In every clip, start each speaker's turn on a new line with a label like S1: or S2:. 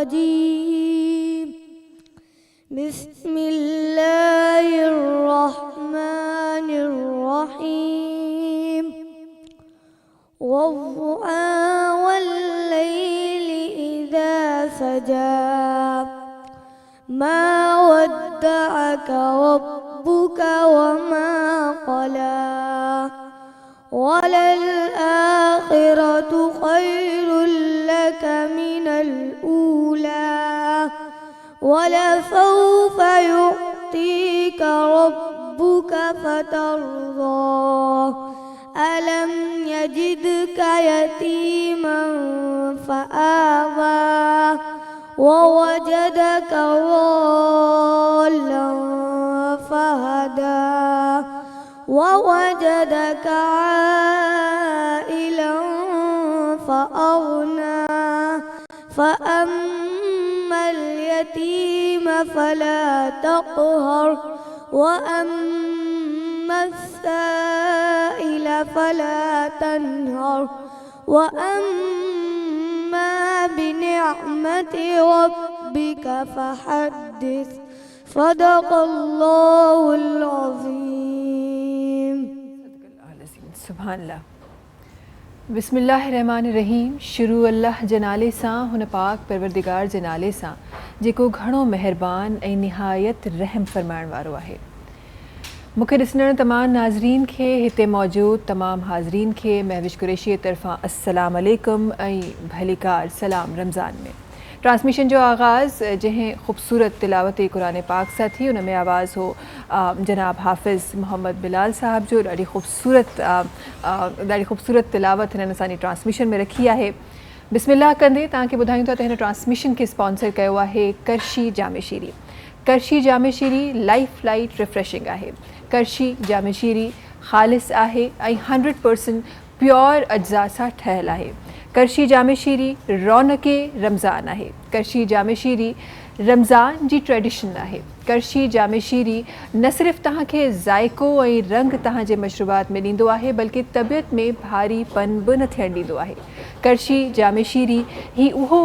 S1: الرجيم بسم الله الرحمن الرحيم والضحى والليل إذا سجى ما ودعك ربك وما قلى وللآخرة خير لك من الأولى ولسوف يعطيك ربك فترضى ألم يجدك يتيما فآوى ووجدك ضالا فهدى ووجدك عائلا فأغنى فأما اليتيم فلا تقهر وأما السائل فلا تنهر وأما بنعمة ربك فحدث صدق الله العظيم।
S2: सुभान अल्लाह। बिस्मिल्लाहिर्रहमानिर्रहीम। शुरू अल्लाह जनाले सां हुन पाक परवरदिगार जनाले सां जेको घणो मेहरबान ऐं निहायत रहम फरमाइण वारो आहे। मूंखे ॾिसण तमामु नाज़रीन खे हिते मौजूद तमामु हाज़रीन खे महविश कुरैशी तरफ़ां अस्सलाम अलैकुम ऐं भलीकार सलाम। रमज़ान में ट्रांसमिशन जो आगाज़ जंहिं ख़ूबसूरत तिलावत क़ुरान पाक सां थी, उन में आवाज़ हो जनाब हाफ़िज़ मोहम्मद बिलाल साहब जो। ॾाढी ख़ूबसूरत तिलावत हिननि असांजी ट्रांसमिशन में रखी आहे। बिस्मिल्लाह कंदे तव्हांखे ॿुधायूं था त हिन ट्रांसमिशन खे स्पॉन्सर कयो आहे करशी जामे शीरी। करशी जामे शीरी लाइफ लाइट रिफ्रेशिंग आहे। करशी जामे शीरी ख़ालिस आहे ऐं 100% प्योर अज्जा सां ठहियलु आहे। करशी जामे शीरी रौनक़े रमज़ान आहे। करशी जामे शीरी रमज़ान जी ट्रेडिशन आहे। करशी जामे शीरी न सिर्फ़ तव्हांखे ज़ाइक़ो ऐं रंग तव्हांजे मशरूबात में ॾींदो आहे, बल्कि तबियत में भारीपन बि न थियणु ॾींदो आहे। करशी जामे शीरी ही उहो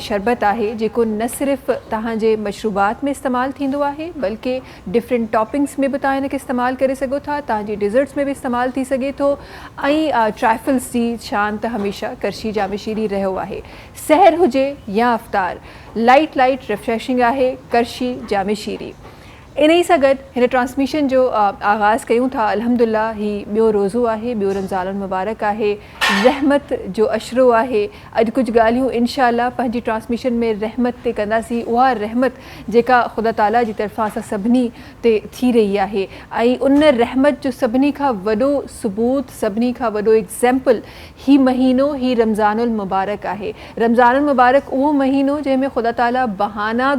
S2: शरबत आहे जेको न सिर्फ़ तव्हांजे मशरूबात में इस्तेमालु थींदो आहे, बल्कि डिफरेंट टॉपिंग्स में बि तव्हां हिनखे इस्तेमालु करे सघो था। तव्हांजी डिज़र्ट्स में बि इस्तेमालु थी सघे थो ऐं ट्राइफल्स जी शान त हमेशह करशी जामे शीरी रहियो आहे। सहर हुजे या अफ़्तार, लाइट लाइट रिफ्रेशिंग आहे करशी जामे शीरी। इन ई सां गॾु हिन ट्रांसमिशन जो आगाज़ कयूं था। अल्हम्दुलिल्लाह ही ॿियो रोज़ो आहे, ॿियो रमज़ान मुबारक आहे, रहमत जो अशरो आहे। अॼु कुझु ॻाल्हियूं इंशाअल्लाह पंहिंजी ट्रांसमिशन में रहमत ते कंदासीं। उहा रहमत जेका ख़ुदा ताला जी तरफ़ां असां सभिनी ते थी रही आहे ऐं उन रहमत जो सभिनी खां वॾो सबूत, सभिनी खां वॾो एग्ज़ैम्पल ही महीनो ही रमज़ानुल मुबारक आहे। रमज़ानुल मुबारक उहो महीनो जंहिंमें ख़ुदा ताला बहाना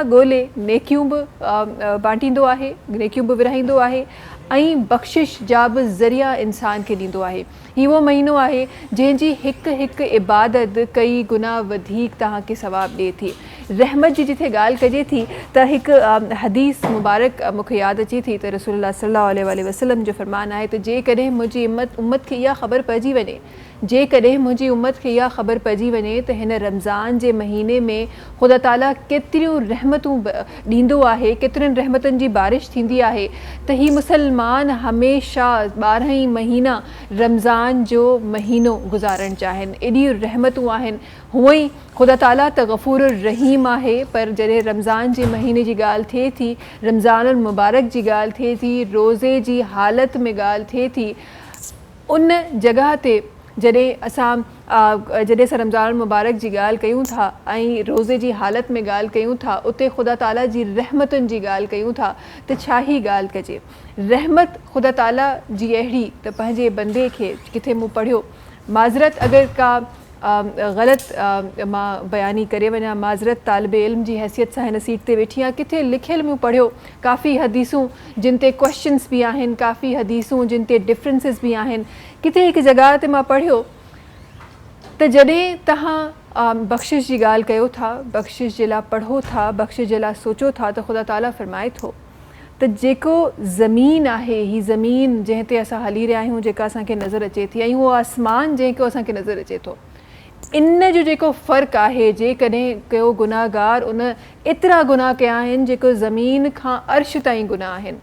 S2: ॻोल्हे नेकियूं बि बांटींदो आहे, नेकियूं बि विरहाईंदो आहे ऐं बख़्शिश जा बि ज़रिया इंसान खे ॾींदो आहे। हीउ उहो महीनो आहे जंहिंजी हिकु हिकु इबादत कई गुना वधीक तव्हांखे सवाबु ॾिए थी। रहमत जी जिथे ॻाल्हि कजे थी त हिकु हदीस मुबारक मूंखे यादि अचे थी त रसूलुल्लाह सल्लल्लाहु अलैहि वसल्लम जो फ़रमान आहे त जेकॾहिं मुंहिंजी उम्मत खे इहा ख़बर पइजी वञे, जेकॾहिं मुंहिंजी उम्मत खे इहा ख़बर पइजी वञे त हिन रमज़ान जे महीने में ख़ुदा ताला केतिरियूं रहमतूं ॾींदो आहे, केतिरनि रहमतुनि जी बारिश थींदी आहे, त ही मुसलमान हमेशह 12 ई महीना रमज़ान जो महीनो गुज़ारणु चाहिनि। एॾियूं रहमतूं आहिनि। हूअं ई ख़ुदा ताला त गफ़ूर रहीम आहे, पर जॾहिं रमज़ान जे महीने जी ॻाल्हि थिए थी, रमज़ानुल मुबारक जी ॻाल्हि थिए थी, रोज़े जी हालत में ॻाल्हि थिए थी, उन जॻह ते जॾहिं असां रमज़ान मुबारक जी ॻाल्हि कयूं था ऐं रोज़े जी हालत में ॻाल्हि कयूं था, उते ख़ुदा ताला जी रहमतुनि जी ॻाल्हि कयूं था त छा ई ॻाल्हि कजे। रहमत ख़ुदा ताला जी अहिड़ी त पंहिंजे बंदे खे किथे मूं पढ़ियो, माज़रत अगरि का ग़लति मां बयानी करे वञा, माज़रत तालिब इल्म जी हैसियत सां हिन सीट ते वेठी आहियां। किथे लिखियलु मूं पढ़ियो काफ़ी हदीसूं जिन ते क्वेश्चन्स बि आहिनि, काफ़ी हदीसूं जिन ते डिफरेंसिस बि आहिनि। किथे हिकु जॻह ते मां पढ़ियो त जॾहिं तव्हां बख़्शिश जी ॻाल्हि कयो था, बख़्शिश जे लाइ पढ़ो था, बख़्शिश जे लाइ सोचो था, त ख़ुदा ताला फ़रमाए थो त जेको ज़मीन आहे, ही ज़मीन जंहिं ते असां हली रहिया आहियूं, जेका असांखे नज़र अचे थी, ऐं उहो आसमान जंहिंखे असांखे नज़र अचे थो, इन जो जेको फ़र्क़ु आहे, जेकॾहिं कयो गुनाहगार उन एतिरा गुनाह कया आहिनि जेको ज़मीन खां अर्श ताईं गुनाह आहिनि,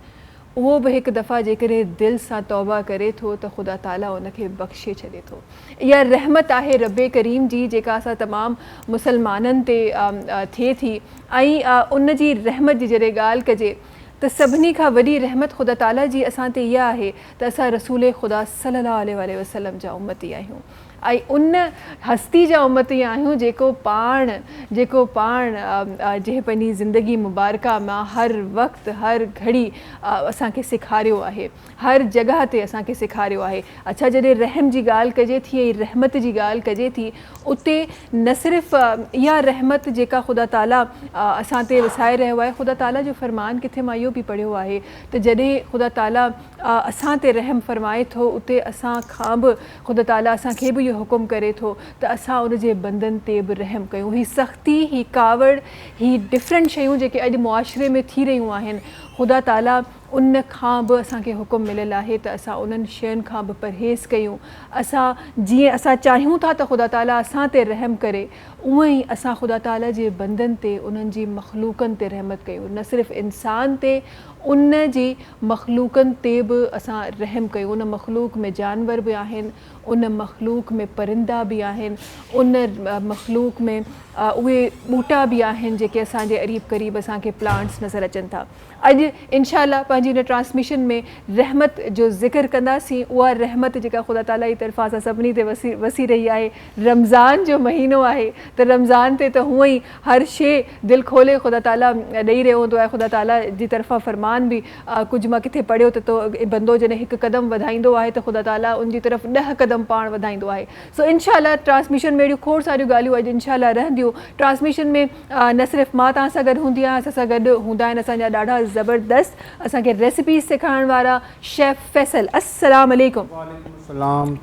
S2: उहो बि हिकु दफ़ा जेकॾहिं दिलि सां तौबा करे थो त ख़ुदा ताला उनखे बख़्शे छॾे थो। इहा रहमत आहे रब्बे करीम जी जेका असां तमामु मुसलमाननि ते थिए थी। ऐं उन जी रहमत जी जॾहिं ॻाल्हि कजे त सभिनी खां वॾी रहमत ख़ुदा ताला जी असां ते इहा आहे त असां रसूल ख़ुदा सल्लल्लाहु अलैहि वसल्लम जा उम्मती आहियूं ऐं उन हस्ती जा उम्मती आहियूं जेको पाण जंहिं पंहिंजी ज़िंदगी मुबारका मां हर वक़्तु हर घड़ी असांखे सेखारियो आहे, हर जॻह ते असांखे सेखारियो आहे। अच्छा, जॾहिं रहम जी ॻाल्हि कजे थी ऐं रहमत जी ॻाल्हि कजे थी, उते न सिर्फ़ु इहा रहमत जेका ख़ुदा ताला असां ते वसाए रहियो आहे, ख़ुदा ताला जो फ़रमान किथे मां इहो बि पढ़ियो आहे त जॾहिं ख़ुदा ताला असां ते रहम फ़रमाए थो, उते असां खां बि ख़ुदा ताला असांखे बि हुकुम करे थो त असां उन जे बंदनि ते बि रहम कयूं। ही सख़्ती, ही कावड़, ही डिफरेंट शयूं जेके अॼु मुआशरे में थी रहियूं आहिनि, ख़ुदा ताला उन खां बि असांखे हुकुम मिलियलु आहे त असां उन्हनि शयुनि खां बि परहेज़ कयूं। असां जीअं असां चाहियूं था त ख़ुदा ताला असां ते रहम करे, उअं ई असां ख़ुदा ताला जे बंदनि ते, उन्हनि जी मख़लूक़नि ते रहमत कयूं। न सिर्फ़ु इंसान ते, उन जी मख़लूक़नि ते बि असां रहम कयूं। उन मख़लूक़ में जानवर बि आहिनि, उन मख़लूक़ में परिंदा बि आहिनि, उन मख़लूक़ में उहे ॿूटा बि आहिनि जेके असांजे अरीब क़रीब असांखे प्लांट्स नज़र अचनि था। अॼु इंशाअल्लाह पंहिंजी हिन ट्रांसमिशन में रहमत जो ज़िक्र कंदासीं। उहा रहमत जेका ख़ुदा ताला जी तरफ़ां सां सभिनी ते वसी रही आहे। रमज़ान जो महीनो आहे त रमज़ान ते त हूअं ई हर शइ दिलि खोले ख़ुदा ताला ॾेई रहियो हूंदो आहे। ख़ुदा ताला जी तरफ़ां फ़रमान बि कुझु मां किथे पढ़ियो त तो बंदो जॾहिं हिकु क़दम वधाईंदो आहे त ख़ुदा ताला उनजी तरफ़ 10 क़दम पाण वधाईंदो आहे। सो इंशाअल्लाह ट्रांसमिशन में अहिड़ियूं खोड़ सारियूं ॻाल्हियूं अॼु इंशाअल्लाह रहंदियूं। ट्रांसमिशन में न सिर्फ़ु मां तव्हां सां गॾु हूंदी आहियां, असां सां गॾु हूंदा आहिनि असांजा ॾाढा ज़बरदस्त असांखे रेसिपीज़ सेखारण वारा शेफ़ फैसल। अस्सलाम वालेकुम।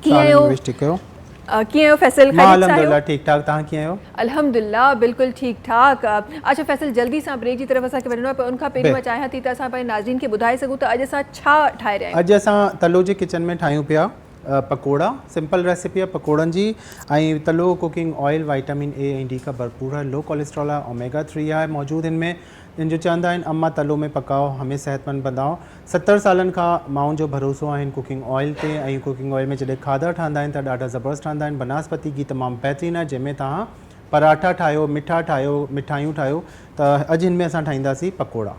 S2: कीअं आहियो? कीअं आहियो फैसल?
S3: अल्हम्दुलिल्लाह ठीक ठाक। तव्हां कीअं आहियो?
S2: अल्हम्दुलिल्लाह बिल्कुलु ठीक ठाक। अच्छा फैसल, जल्दी सां ब्रेक जी तरफ़ असांखे वञिणो आहे, पर उनखां पहिरीं मां चाहियां थी त असां पंहिंजे नाज़रीन खे ॿुधाए सघूं त अॼु असां छा ठाहे रहिया आहियूं।
S3: अॼु असां तलो जे किचन में ठाहियूं पिया पकोड़ा। सिंपल रेसिपी आहे पकोड़नि जी। ऐं तलो कुकिंग ऑयल विटामिन ए ऐं डी का भरपूर है, लो कोलेस्ट्रॉल है, ओमेगा 3 आहे मौजूदु इनमें। इन जो चवंदा आहिनि अम्मा तलो में पकाओ हमें सेहतमंद बंदाओ। 70 सालनि खां माउनि जो भरोसो आहिनि कुकिंग ऑयल ते। ऐं कुकिंग ऑयल में जॾहिं खाधा ठहंदा आहिनि त ॾाढा ज़बरदस्त ठहंदा आहिनि। बनास्पति घी तमामु बहितरीनु आहे, जंहिंमें तव्हां पराठा ठाहियो, मिठा ठाहियो, मिठाइयूं ठाहियो। त अॼु हिन में असां ठाहींदासीं पकोड़ा।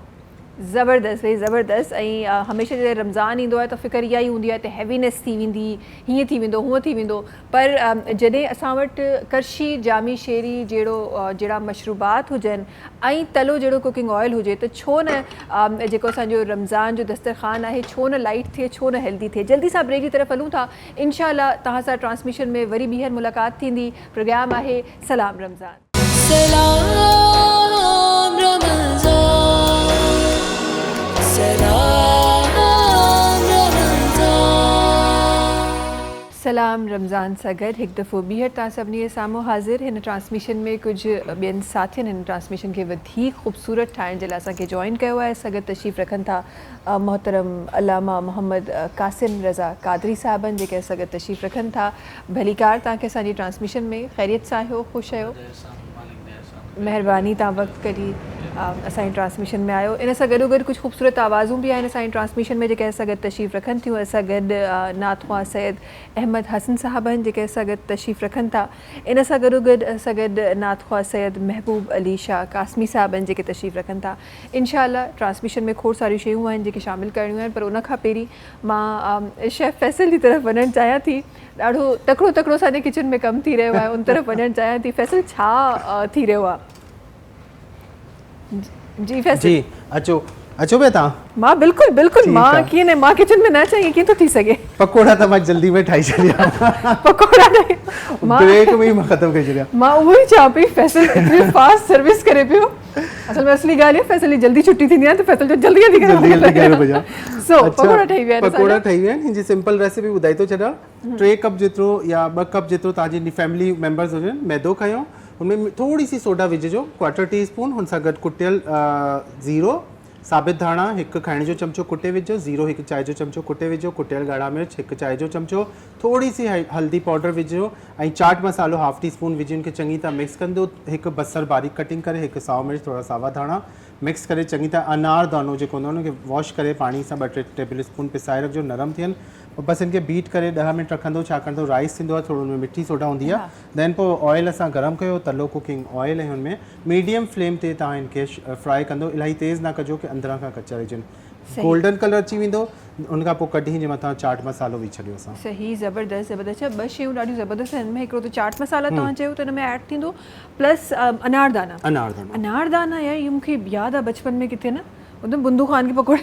S2: ज़बरदस्त भाई ज़बरदस्त। ऐं हमेशह जॾहिं रमज़ान ईंदो आहे त फ़िक्र इहा ई हूंदी आहे त हैवीनेस थी वेंदी, हीअं थी वेंदो, हूअं थी वेंदो। पर जॾहिं असां वटि करशी, जामी शेरी जहिड़ा मशरूबात हुजनि ऐं तलो जहिड़ो कुकिंग ऑयल हुजे त छो न जेको असांजो रमज़ान जो दस्तरखान आहे छो न लाइट थिए, छो न हेल्दी थिए। जल्दी सां ब्रेक जी तरफ़ हलूं था। इंशाअल्लाह तव्हां सां ट्रांसमिशन में वरी ॿीहर मुलाक़ात थींदी। प्रोग्राम आहे सलाम रमज़ान। सलाम रमज़ान सां गॾु हिकु दफ़ो ॿीहर तव्हां सभिनी जे साम्हूं हाज़िर। हिन ट्रांसमिशन में कुझु ॿियनि साथियुनि हिन ट्रांसमिशन खे वधीक ख़ूबसूरत ठाहिण जे लाइ असांखे जॉइन कयो आहे। सां गॾु तशरीफ़ रखनि था मोहतरम अलामा मोहम्मद कासिम रज़ा कादरी साहिबनि, जेके असां गॾु तशरीफ़ रखनि था। भलीकार तव्हांखे असांजी ट्रांसमिशन में ख़ैरियत सां आहियो, ख़ुशि आहियो? महिरबानी, तव्हां वक़्तु कढी असांजी ट्रांसमिशन में आयो। इन सां गॾोगॾु कुझु ख़ूबसूरत आवाज़ूं बि आहिनि असांजी ट्रांसमिशन में जेके असां गॾु तशरीफ़ रखनि थियूं। असां गॾु नातख़्वा सैयद अहमद हसन साहब आहिनि जेके असां गॾु तशरीफ़ रखनि था। इन सां गॾोगॾु असां गॾु नातख़्वा सैयद महबूब अली शाह कासमी साहब आहिनि जेके तशरीफ़ रखनि था। इंशाअल्लाह ट्रांसमिशन में खोड़ सारियूं शयूं आहिनि जेके शामिलु करणियूं आहिनि, पर उनखां पहिरीं मां शेफ़ फैसल जी तरफ़ वञणु चाहियां थी। ॾाढो तकिड़ो असांजे किचन में कमु थी रहियो आहे, उन तरफ़ वञणु चाहियां थी। फैसल छा थी रहियो आहे? जी फैसल
S3: जी अचो पिया तव्हां?
S2: मां बिल्कुलु मां कीअं न, मां किचन में न अचां कीअं थो थी सघे।
S3: पकोड़ा त मां जल्दी में ठाहे छॾिया।
S2: पकोड़ा
S3: ब्रेक में ई मां ख़तमु करे छॾिया।
S2: मां उहो ई चवां पई फैसल एतिरी फास्ट सर्विस करे पियो। असल में असली ॻाल्हि आहे फैसल जी जल्दी छुट्टी थींदी आहे त फैसल जो जल्दी करे सो पकोड़ा ठही विया आहिनि।
S3: पकोड़ा ठही विया आहिनि। हिन जी सिंपल रेसिपी ॿुधाए थो छॾियां। 3 कप जेतिरो या 2 कप जेतिरो तव्हांजी फैमिली मेंबर्स हुजनि मैदो खयो। उनमें थोड़ी सी सोडा विझिजो, 1/4 टीस्पून। हुन सां गॾु कुटियल ज़ीरो, साबित धाणा हिकु खाइण जो चमचो कुटे विझो, ज़ीरो हिकु चांहि जो चमचो कुटे विझो, कुटियल ॻाढ़ा मिर्च हिकु चांहि जो चमचो, थोड़ी सी हल्दी पाउडर विझो ऐं चाट मसालो हाफ टी स्पून विझी उनखे चङी तरह मिक्स कंदो। हिकु बसर बारीक कटिंग करे, हिकु साओ मिर्च, थोरा सावा धाणा मिक्स करे चङी तरह अनारदानो जेको हूंदो आहे उनखे वॉश करे पाणी सां 2-3 टेबल स्पून पिसाए रखिजो, नरम थियनि। और बस इनके बीट करे 10 मिनट रखंदो, छाकाणि त राइस थींदो आहे थोरो, उनमें मिठी सोडा हूंदी आहे। देन पोइ ऑयल असां गरम कयो, तलो कुकिंग ऑयल, ऐं हुनमें मीडियम फ्लेम ते तव्हां इनखे फ्राई कंदो, इलाही तेज़ ना कजो कि अंदरां खां कचा रहिजनि। गोल्डन कलर अची वेंदो, उनखां पोइ कढी जे मथां चाट मसालो विझी छॾियो असां।
S2: सही, ज़बरदस्त ज़बरदस्त। ॿ शयूं ॾाढियूं ज़बरदस्त आहिनि हिनमें, हिकिड़ो त चाट मसाला तव्हां चयो त हिन में ऐड थींदो, प्लस अनारदाना। अनारदाना यार ये मूंखे यादि आहे बचपन में किथे न उधर बुंदू खान के पकोड़े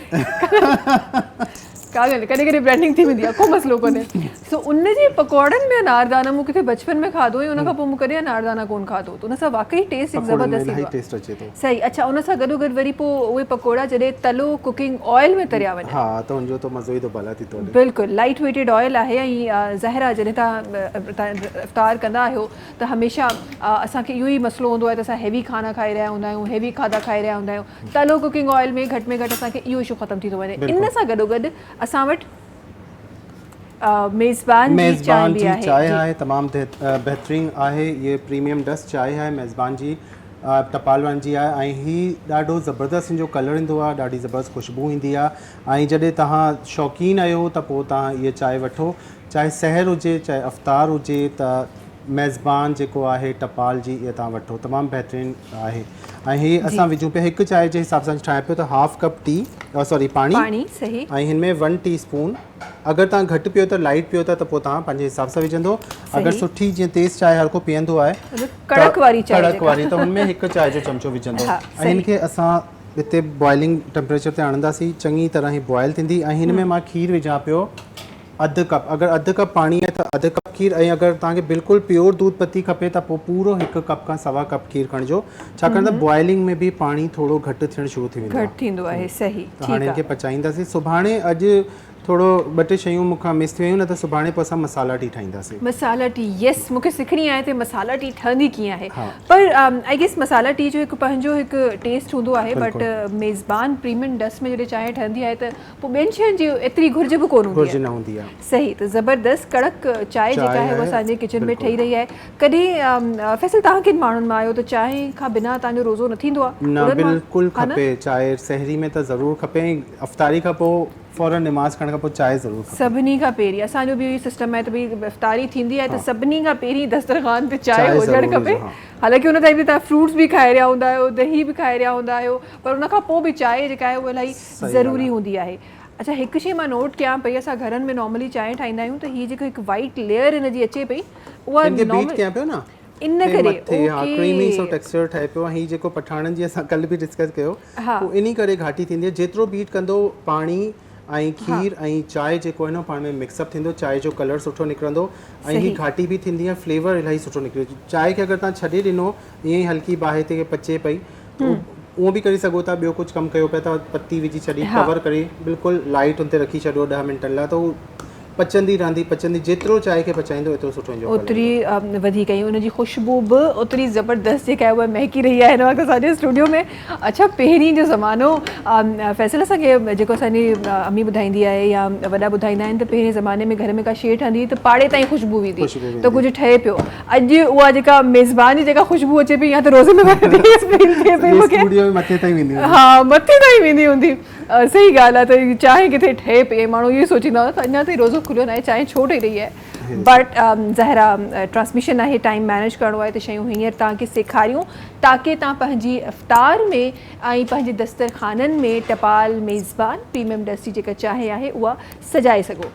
S2: कागल कॾहिं कॾहिं ब्रांडिंग थी वेंदी आहे, को मसलो कोन्हे। सो उन जे पकौड़नि में अनारदाना मूं किथे बचपन में खाधो ऐं उनखां पोइ मूं कॾहिं अनारदाना कोन खाधो, त उन सां वाक़ई टेस्ट हिकु ज़बरदस्त ईंदो आहे। सही, अच्छा उन सां गॾोगॾु वरी पोइ उहे पकोड़ा जॾहिं तलो कुकिंग ऑयल में तरिया वञनि,
S3: हा त उनजो त मज़ो ई थो भला थी थो वञे।
S2: बिल्कुलु लाइट वेटेड ऑयल आहे। ऐं ज़ाहिरा जॾहिं तव्हां इफ़्तार कंदा आहियो त हमेशह असांखे इहो ई मसलो हूंदो आहे त असां हैवी खाना खाई रहिया हूंदा आहियूं, हैवी खाधा खाई रहिया हूंदा आहियूं, तलो कुकिंग ऑयल में घटि असांखे इहो इशू ख़तमु थी थो वञे। इन सां गॾोगॾु असां वटि मेज़बान जी चाय
S3: आहे, तमामु बहितरीन आहे। ये प्रीमियम डस्ट चाय आहे मेज़बान जी, टपाल वारनि जी आहे, ऐं हीअ ॾाढो ज़बरदस्त हिन जो कलर ईंदो आहे, ॾाढी ज़बरदस्त ख़ुशबू ईंदी आहे। ऐं जॾहिं तव्हां शौक़ीन आहियो त पोइ तव्हां इहा चांहि वठो, चाहे सहर हुजे चाहे अफ़्तार हुजे, त मेज़बान जेको आहे टपाल जी इहा तव्हां वठो, तमामु बहितरीन आहे। ऐं हीअ असां विझूं पिया हिकु चांहि जे हिसाब सां ठाहियां पियो त हाफ कप पाणी,
S2: सही,
S3: ऐं हिन में 1 टी स्पून, अगरि तव्हां घटि पियो त लाइट पियो त पोइ तव्हां पंहिंजे हिसाब सां विझंदो। अगरि सुठी जीअं तेज़ चांहि हर को पीअंदो आहे,
S2: कड़क वारी
S3: त हुनमें हिकु चांहि जो चमचो विझंदो। ऐं हिनखे असां हिते बॉइलिंग टेम्परेचर ते आणंदासीं, चङी तरह ही बॉइल थींदी। ऐं हिन में मां खीर विझां पियो अधु कप, अगरि अधु कप पाणी आहे त अधु कप खीर, ऐं अगरि तव्हांखे बिल्कुलु प्योर दूध पती खपे त पोइ पूरो 1 कप खां 1.25 कप खीर खणिजो, छाकाणि त बॉइलिंग में बि पाणी थोरो घटि थियणु शुरू थी वेंदो आहे।
S2: सही,
S3: त हाणे हिनखे पचाईंदासीं। सुभाणे अॼु थोरो 2-3 शयूं मूंखां मिस थी वियूं, न त सुभाणे पोइ असां मसाला टी ठाहींदासीं।
S2: मसाला टी, यस, मूंखे सिखणी आहे त मसाला टी ठहंदी कीअं आहे। पर आई गेस मसाला टी जो हिकु पंहिंजो हिकु टेस्ट हूंदो आहे, बट मेज़बान प्रीमियम डस्ट में जॾहिं चांहि ठहंदी आहे त पोइ ॿियनि शयुनि जी एतिरी घुर्ज बि कोन हूंदी आहे। सही, त ज़बरदस्त कड़क चांहि जेका आहे उहा असांजे किचन में ठही रही आहे। कॾहिं फैसल तव्हां किन माण्हुनि मां आहियो त चांहि खां बिना तव्हांजो रोज़ो न थींदो आहे?
S3: न, बिल्कुलु खपे चांहि, सहरी में त ज़रूरु खपे, अफ़्तारी खां पोइ फौरन नमाज़ खाइण खां पोइ चांहि ज़रूरु खपे।
S2: सभिनी खां पहिरीं असांजो बि इहो सिस्टम आहे त भई इफ़्तारी थींदी आहे त सभिनी खां पहिरीं दस्तरख़ान ते चांहि हुजणु खपे। हालांकि हुन टाइम ते तव्हां फ्रूट्स बि खाए रहिया हूंदा आहियो, दही बि खाए रहिया हूंदा आहियो, पर उन खां पोइ बि चांहि जेका आहे उहा इलाही ज़रूरी हूंदी आहे। अच्छा, हिकु शइ मां नोट कयां पई, असां घरनि में नॉर्मली चांहि ठाहींदा आहियूं त हीअ जेको हिकु वाइट लेयर हिन जी अचे पई, उहा इन करे
S3: क्रीमी सो टेक्सचर ठहे पियो। हीअ जेको पठाणनि जी असां कल्ह बि डिस्कस कयो, पोइ इन करे घाटी थींदी आहे। जेतिरो बीट कंदो पाणी ऐं खीर ऐं चांहि जेको आहे न पाण में मिक्सअप थींदो, चांहि जो कलर सुठो निकिरंदो, ऐं हीअ घाटी बि थींदी आहे, फ्लेवर इलाही सुठो निकिरे। चांहि खे अगरि तव्हां छॾे ॾिनो ईअं ई हल्की बाहि ते पचे पई, उहो बि करे सघो था। ॿियो कुझु कमु कयो पिया त पत्ती विझी छॾी, कवर करे बिल्कुलु लाइट हुन ते रखी छॾियो 10 मिंटनि लाइ, त उहो पचंदी रहंदी। जेतिरो चांहि खे पचाईंदो एतिरो सुठो ईंदो,
S2: ओतिरी वधीक ई उनजी ख़ुशबू बि ओतिरी ज़बरदस्त जेका आहे उहा महकी रही आहे हिन वक़्तु असांजे स्टूडियो में। अच्छा, पहिरीं जो ज़मानो, फैसल असांखे जेको असांजी अम्मी ॿुधाईंदी आहे या वॾा ॿुधाईंदा आहिनि त पहिरें ज़माने में घर में का शइ ठहंदी त पाड़े ताईं ख़ुशबू ईंदी त कुझु ठहे पियो। अॼु उहा जेका मेज़बान जी जेका ख़ुशबू अचे पई, या त रोज़े में मथे ताईं वेंदी हूंदी। सही ॻाल्हि आहे, त चांहि किथे ठहे पई, माण्हू इहो सोचींदा हुआ त अञा ताईं रोज़ो खुलियो न आहे, चांहि छो ठही रही आहे। बट ज़ाहिरा ट्रांसमिशन आहे, टाइम मैनेज करिणो आहे, त शयूं हींअर तव्हांखे सेखारियूं ताकी तव्हां पंहिंजी इफ़्तार में ऐं पंहिंजे दस्तरख़ाननि में टपाल मेज़बान प्रीमियम डस्ट जी जेका चांहि आहे उहा सजाए सघो।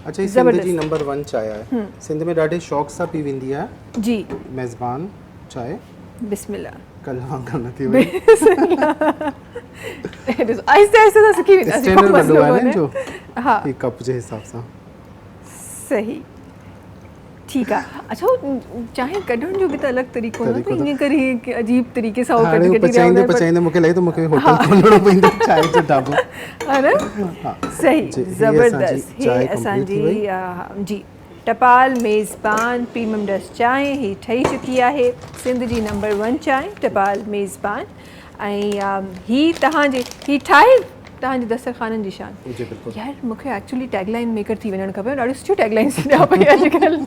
S3: अच्छा, ही सिंध जी नंबर 1 चांहि आहे, सिंध में ॾाढे शौक़ सां पी वेंदी आहे
S2: जी
S3: मेज़बान चांहि।
S2: बिस्मिल्लाह,
S3: कल वांगुरु न थी वई,
S2: आहिस्ते आहिस्ते सां सिखी वेंदासीं।
S3: हा, कप जे हिसाब सां।
S2: सही, ठीकु आहे। अच्छा, चांहि कढण जो बि त अलॻि तरीक़ो न, त ईअं करे अजीब तरीक़े सां
S3: पचाईंदे मूंखे लॻे थो मूंखे होटल खोलणो पवंदो, चांहि जो ढाबो,
S2: है न? सही, ज़बरदस्त। हे असांजी जी टपाल मेज़बान प्रीमियम डस्ट चांहि ही ठही चुकी आहे, सिंध जी नंबर 1 चांहि टपाल मेज़बान। ऐं ही तव्हांजे ही ठाहे तव्हांजे दस्तरखाननि जी शान।
S3: जी बिल्कुलु।
S2: यार मूंखे एक्चुअली टैगलाइन मेकर थी वञणु खपे, ॾाढियूं सुठियूं टैगलाइन्स ॾिया पई अॼुकल्ह।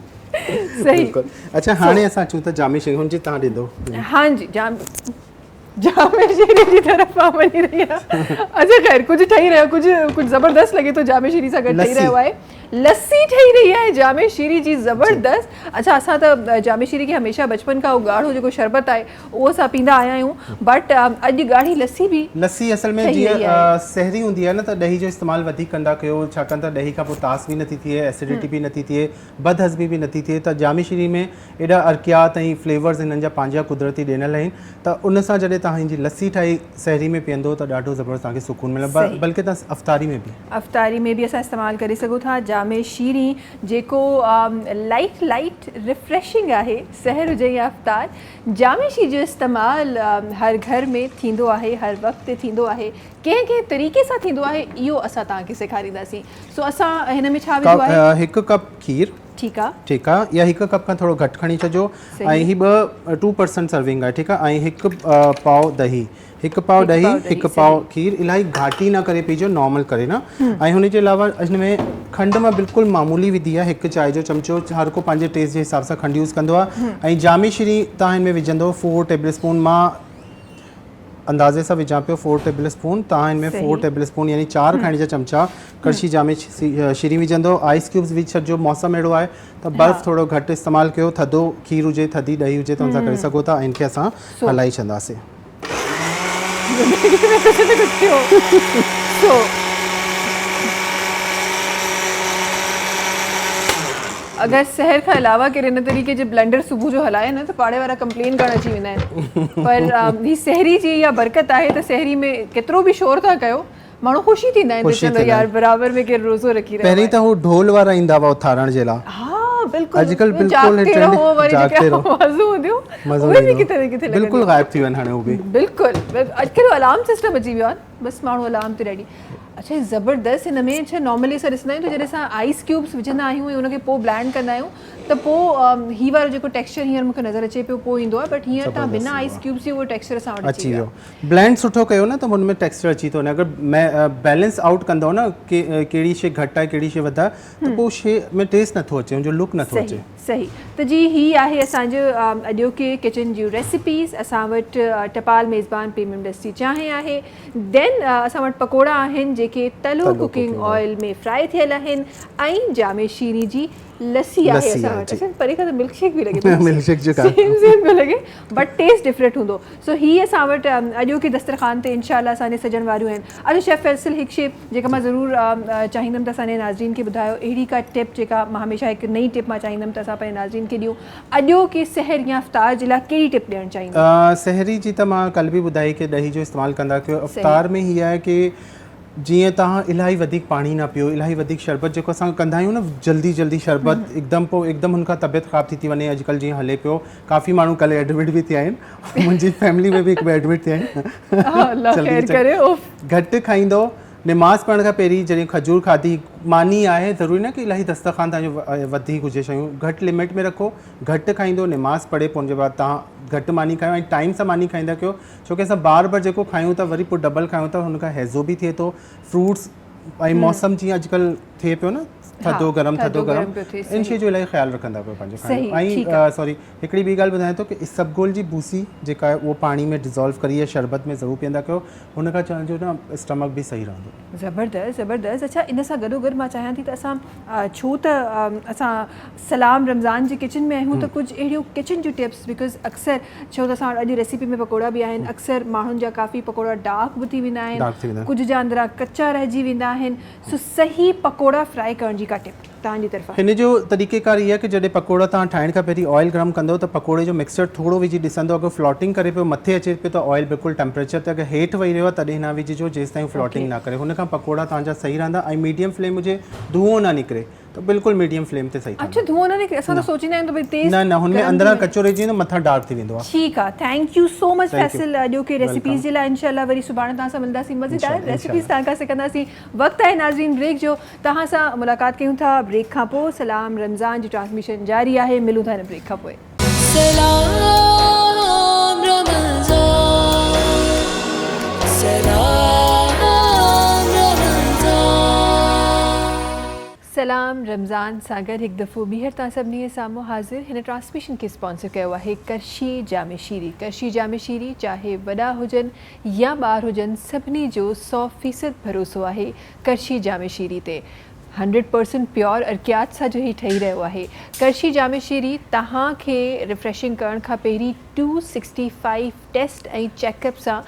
S2: सही।
S3: बिल्कुलु। अच्छा हाणे असां अचूं त जामी शयुनि जी तव्हां ॾींदो।
S2: हाँ जी, जामे शीरी जी तरफ़ मां वञी रही आहियां। अच्छा ख़ैर कुझु ठही रहियो, कुझु ज़बरदस्त लॻे थो जामे शीरी सां गॾु ठही रहियो आहे। लस्सी ठही रही आहे जामे शीरी जी ज़बरदस्त। अच्छा असां त जामे शीरी खे हमेशह बचपन खां उहो ॻाढ़ो जेको शरबत आहे उहो असां पींदा आया आहियूं, बट अॼु ॻाढ़ी लस्सी बि
S3: लस्सी असल में जीअं सहरी हूंदी आहे न त ॾही जो इस्तेमालु वधीक कंदा कयो, छाकाणि त ॾही खां पोइ तास बि नथी थिए, एसिडिटी बि नथी थिए, बदहज़मी बि नथी थिए। त जामी शीरी में एॾा अर्कियात ऐं फ्लेवर्स हिननि जा पंहिंजा कुदरती ॾिनल आहिनि, त उन सां जॾहिं तव्हांजी लस्सी ठाही सहरी में पीअंदो त ॾाढो ज़बरदस्त तव्हांखे सुकून मिलंदो, बल्कि तव्हां अफ़्तारी में बि असां इस्तेमालु करे सघूं था जामे शीरी, जेको लाइट रिफ्रेशिंग आहे, सहर हुजे या अफ़्तार। जामे शीरी जो इस्तेमालु हर घर में थींदो आहे, हर वक़्तु थींदो आहे, कंहिं तरीक़े सां थींदो आहे इहो असां तव्हांखे सेखारींदासीं। सो असां हिन में छा विझो आहे? 1 कप खीर,
S2: ठीकु
S3: आहे, या 1 कप खां थोरो घटि खणी छॾिजो, ऐं ही 2% सर्विंग आहे, ठीकु आहे, ऐं 1 पाव दही, 1 पाव ॾही, 1 पाव खीर, इलाही घाटी न करे पीजो, नॉर्मल करे न। ऐं हुन जे अलावा हिन में खंडु मां बिल्कुलु मामूली विधी आहे, 1 चांहि जो चमिचो, हर को पंहिंजे टेस्ट जे हिसाब सां खंडु यूज़ कंदो आहे। ऐं जामी शीरी तव्हां हिन में विझंदो 4 टेबल स्पून, मां अंदाज़े सां विझां पियो 4 टेबल स्पून, तव्हां हिन में 4 टेबल स्पून यानी 4 खाइण जा चमचा कड़छी जामे शीरी विझंदो। आइस क्यूब्स विझी छॾिजो, मौसम अहिड़ो आहे त बर्फ़ थोरो घटि इस्तेमालु कयो, थधो खीर हुजे, थधी ॾही हुजे त हुन सां करे सघो था, इनखे असां हलाए छॾंदासीं।
S2: अगर सहर खां अलावा कहिड़े हिन तरीक़े जे ब्लेंडर सुबुह जो हलाए न त पाड़े वारा कंप्लेन करण अची वेंदा आहिनि। पर ही सहरी जी इहा बरकत आहे त सहरी में केतिरो बि शोर था कयो माण्हू ख़ुशी थींदा आहिनि, चलो यार बराबर में केरु रोज़ो रखी रहियो आहे।
S3: पहिरीं त हू ढोल वारा ईंदा हुआ उथारण जे लाइ,
S2: हाँ बिल्कुलु,
S3: अॼुकल्ह बिल्कुलु बिल्कुलु गायब थी वञनि हाणे, उहो बि
S2: बिल्कुलु अॼुकल्ह अलार्म सिस्टम अची वियो आहे, बसि माण्हू अलार्म ते रेडी। अच्छा ज़बरदस्त। हिन में छा नॉर्मली असां ॾिसंदा आहियूं त जॾहिं असां आइस क्यूब्स विझंदा आहियूं ऐं उनखे पोइ ब्लेंड कंदा आहियूं त पोइ ही वारो जेको टेक्सचर हींअर मूंखे नज़र अचे पियो पोइ ईंदो आहे, बट हींअर तव्हां बिना आइस क्यूब्स जी उहो टेक्सचर असां वटि अची वियो।
S3: ब्लेंड सुठो कयो न त हुन में टेक्सचर अची थो वञे। अगरि बैलेंस आउट कंदो न कि कहिड़ी शइ घटि आहे कहिड़ी शइ वधि आहे त पोइ शइ में टेस्ट नथो अचे, हुनजो लुक नथो अचे।
S2: सही। त जी ही आहे असांजो अॼोके किचन जूं रेसिपीज़। असां वटि टपाल मेज़बान प्रीमियम इंडस्ट्री चांहि आहे, देन असां वटि पकोड़ा आहिनि जेके तलो कुकिंग ऑयल में फ्राई थियल आहिनि, ऐं जामे शीरी जी लस्सी आहे असां वटि। असां परे खां त मिल्कशेक बि लॻे
S3: मिल्कशेक जो
S2: सेम पियो लॻे, बट टेस्ट डिफरेंट हूंदो। सो ही असां वटि अॼोके दस्तरखान ते इनशाला असांजे सजण वारियूं आहिनि। अच्छा शेफ फैसल हिकु शइ जेका मां ज़रूरु चाहींदमि त असांजे नाज़रीन खे ॿुधायो, अहिड़ी का टिप जेका मां हमेशह हिकु नई टिप मां चाहींदमि त असां पंहिंजे नाज़रीन खे ॾियूं, अॼोके सहर या अफ़्तार जे लाइ कहिड़ी टिप ॾियणु चाहींदमि?
S3: सहरी जी त मां कल्ह बि ॿुधाई कि ॾही जो इस्तेमालु कंदा कयो। अफ़्तार में हीअ आहे कि जीअं तव्हां इलाही वधीक पाणी न पियो, इलाही वधीक शरबत जेको असां कंदा आहियूं न, जल्दी शरबत हिकदमि पोइ हिकदमि हुनखां तबियत ख़राबु थी वञे। अॼुकल्ह जीअं हले पियो, काफ़ी माण्हू कल्ह एडमिट बि थिया आहिनि, मुंहिंजी फैमिली में बि हिकु एडमिट थिया आहिनि। घटि खाईंदो, निमाज़ पढ़ण खां पहिरीं जॾहिं खजूर खाधी, मानी आहे, ज़रूरी न कि इलाही दस्तरखान तव्हांजो वधीक हुजे शयूं, घटि लिमिट में रखो, घटि खाईंदो, निमाज़ पढ़े पोइ हुनजे बाद तव्हां घटि मानी खायो ऐं टाइम सां मानी खाईंदा कयो, छोकी असां बार बार जेको खायूं था वरी पोइ डबल खायूं था, हुनखां हैज़ो बि थिए थो। फ्रूट्स ऐं मौसम जीअं अॼुकल्ह थिए पियो न, थधो गरम इन शइ जो इलाही ख़्यालु रखंदा पियो पंहिंजो खाइण। ऐं सॉरी हिकिड़ी ॿी ॻाल्हि ॿुधायां थो कि इसबगोल जी भूसी जेका आहे उहो पाणी में डिज़ोल्व करी शरबत में ज़रूरु पीअंदा कयो, हुनखां चवण जो न स्टमक बि सही रहंदो।
S2: ज़बरदस्त। अच्छा इन सां गॾोगॾु मां चाहियां थी त असां छो त असां सलाम रमज़ान जे किचन में आहियूं त कुझु अहिड़ियूं किचन जूं टिप्स, बिकॉज़ अक्सर छो त असां अॼु रेसिपी में पकोड़ा बि आहिनि, अक्सर माण्हुनि जा काफ़ी पकोड़ा डार्क बि थी वेंदा आहिनि, कुझु जा अंदरां कचा रहिजी वेंदा आहिनि। सो सही पकोड़ा फ्राई करण जी का टिप तव्हांजी तरफ़ां? हिन
S3: जो तरीक़ेकार इहा आहे कि जॾहिं पकोड़ा तव्हां ठाहिण खां पहिरीं ऑयल गरम कंदो त पकोड़े जो मिक्सचर थोरो विझी ॾिसंदो, अगरि फ्लोटिंग करे पियो मथे अचे पियो त ऑयल बिल्कुलु टेम्परेचर ते अगरि हेठि वेही रहियो आहे तॾहिं न विझिजो, जेसि ताईं फ्लोटिंग न करे। हुनखां पकोड़ा तव्हांजा सही रहंदा ऐं मीडियम फ्लेम हुजे, धुओं न निकिरे त बिल्कुलु मीडियम फ्लेम ते सही।
S2: अच्छा धुओं न निकिरे, असां त सोचींदा आहियूं त भई तेज़
S3: न हुनमें अंदरां कचो रहिजी वेंदो, मथां डार्क थी वेंदो आहे।
S2: ठीकु आहे, thank you so much Faisal अॼोके रेसिपीज़ जे लाइ। इंशाल्लाह वरी सुभाणे तव्हां सां मिलंदासीं, मज़ेदार रेसिपीज़ तव्हां खां सिखंदासीं। वक़्तु आहे नाज़रीन ब्रेक जो, तव्हां सां मुलाक़ात कयूं था ब्रेक खां पोइ। सलाम रमज़ान जी ट्रांसमिशन जारी आहे, मिलूं था हिन ब्रेक खां पोइ। सलाम रमज़ान। नाम रमज़ान सागर एक दफ़ो ॿीहर तव्हां सभिनी जे साम्हूं हाज़िर। हिन ट्रांसमिशन खे स्पॉन्सर कयो आहे करशी जामे शीरी। करशी जामे शीरी चाहे वॾा हुजनि या ॿार हुजनि, सभिनी जो 100% भरोसो आहे करशी जामे शीरी ते। 100% प्योर अर्कियात सां जो ही ठही रहियो आहे। करशी जामे शीरी तव्हांखे रिफ्रेशिंग करण खां पहिरीं 265 टेस्ट ऐं चेकअप सां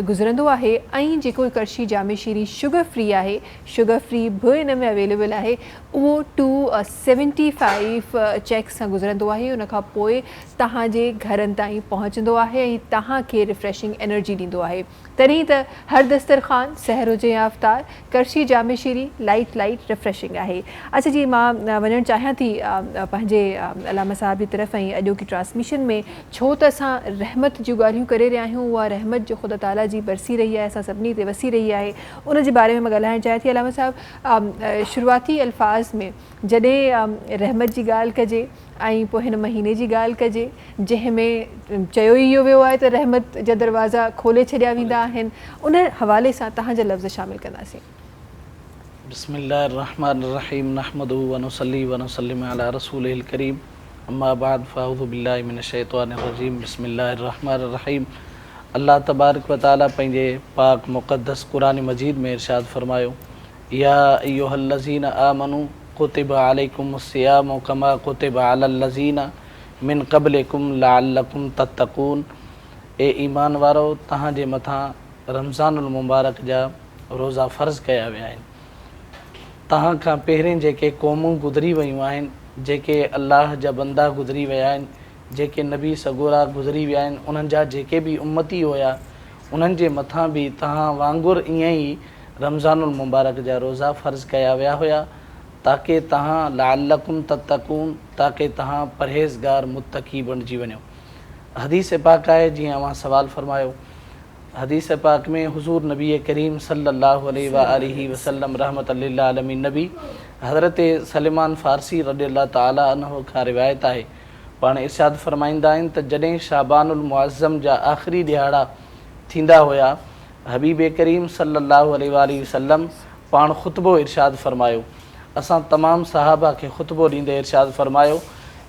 S2: गुज़रंदो आहे। ऐं जेको करशी जामे शीरी शुगर फ्री आहे, शुगर फ्री बि इन में अवेलेबल आहे, उहो 275 चेक सां गुज़रंदो आहे। उन खां पोइ तव्हांजे घरनि ताईं पहुचंदो आहे ऐं तव्हांखे रिफ्रेशिंग एनर्जी ॾींदो आहे। तॾहिं त हर दस्तरखान सहर हुजे या अफ़्तार, करशी जामे शीरी लाइट रिफ्रेशिंग आहे। अच्छा जी, मां वञणु चाहियां थी पंहिंजे अलामा साहब जी तरफ़। ऐं अॼोकी ट्रांसमिशन में छो त असां रहमत जूं ॻाल्हियूं करे रहिया आहियूं, उहा रहमत जो ख़ुदा ताला जी बरसी रही आहे, असां सभिनी ते वसी रही आहे, उन जे बारे में मां ॻाल्हाइणु चाहियां थी। अलामा साहब, शुरूआती अल्फाज़ में जॾहिं रहमत जी ॻाल्हि कजे ऐं पोइ हिन महीने जी ॻाल्हि कजे जंहिंमें चयो ई इहो वियो आहे त रहमत जा दरवाज़ा खोले छॾिया वेंदा आहिनि, उन हवाले सां तव्हांजा लफ़्ज़ शामिल कंदासीं।
S4: बिस्मिल्लाहिर्रहमानिर्रहीम नहमदुहु व नुसल्ली व नुसल्लिमु अला रसूलिल करीम अम्मा बाद फ़अऊज़ु बिल्लाहि मिनश्शैतानिर्रजीम बिस्मिल्लाहिर्रहमानिर्रहीम। अल्लाह तबारक व तआला पंहिंजे पाक मुक़द्दस क़ुरान मजीद में इरशाद फरमायो, या अय्युहल्लज़ीना आमनू कुतिबा अलैकुमुस्सियामु कमा कुतिबा अलल्लज़ीना मिन क़ब्लिकुम लअल्लकुम तत्तक़ून। ए ईमान वारो, तव्हांजे मथां रमज़ानुल मुबारक जा रोज़ा फ़र्ज़ कया विया आहिनि। तव्हां खां पहिरें जेके क़ौमूं गुज़री वियूं आहिनि, जेके अल्लाह जा बंदा गुज़री विया आहिनि, जेके नबी सगोरा गुज़री विया आहिनि, उन्हनि जा जेके बि उम्मती हुया, उन्हनि जे मथां बि तव्हां वांगुरु ईअं ई रमज़ानुल मुबारक जा रोज़ा फ़र्ज़ कया विया हुया, ताकी तव्हां लअल्लकुम तत्तक़ून, ताकी तव्हां परहेज़गार मुत्तक़ी बणिजी वञो। हदीस पाक आहे, जीअं अवां सवाल फरमायो, हदीस पाक में हुज़ूर नबी करीम सल्लल्लाहु अलैहि वसल्लम रहमत लिल आलमीन नबी हज़रत सलमान फ़ारसी रज़ियल्लाहु ताला अन्हु खां रिवायत आहे, पाण इरशाद फरमाईंदा आहिनि त जॾहिं शाबानुल मुअज़्ज़म जा आख़िरी ॾिहाड़ा थींदा हुया, हबीब करीम सल्लल्लाहु अलैहि वसल्लम पाण ख़ुतबो इरशाद फरमायो। असां तमामु सहाबा खे ख़ुतबो ॾींदे इरशाद फरमायो,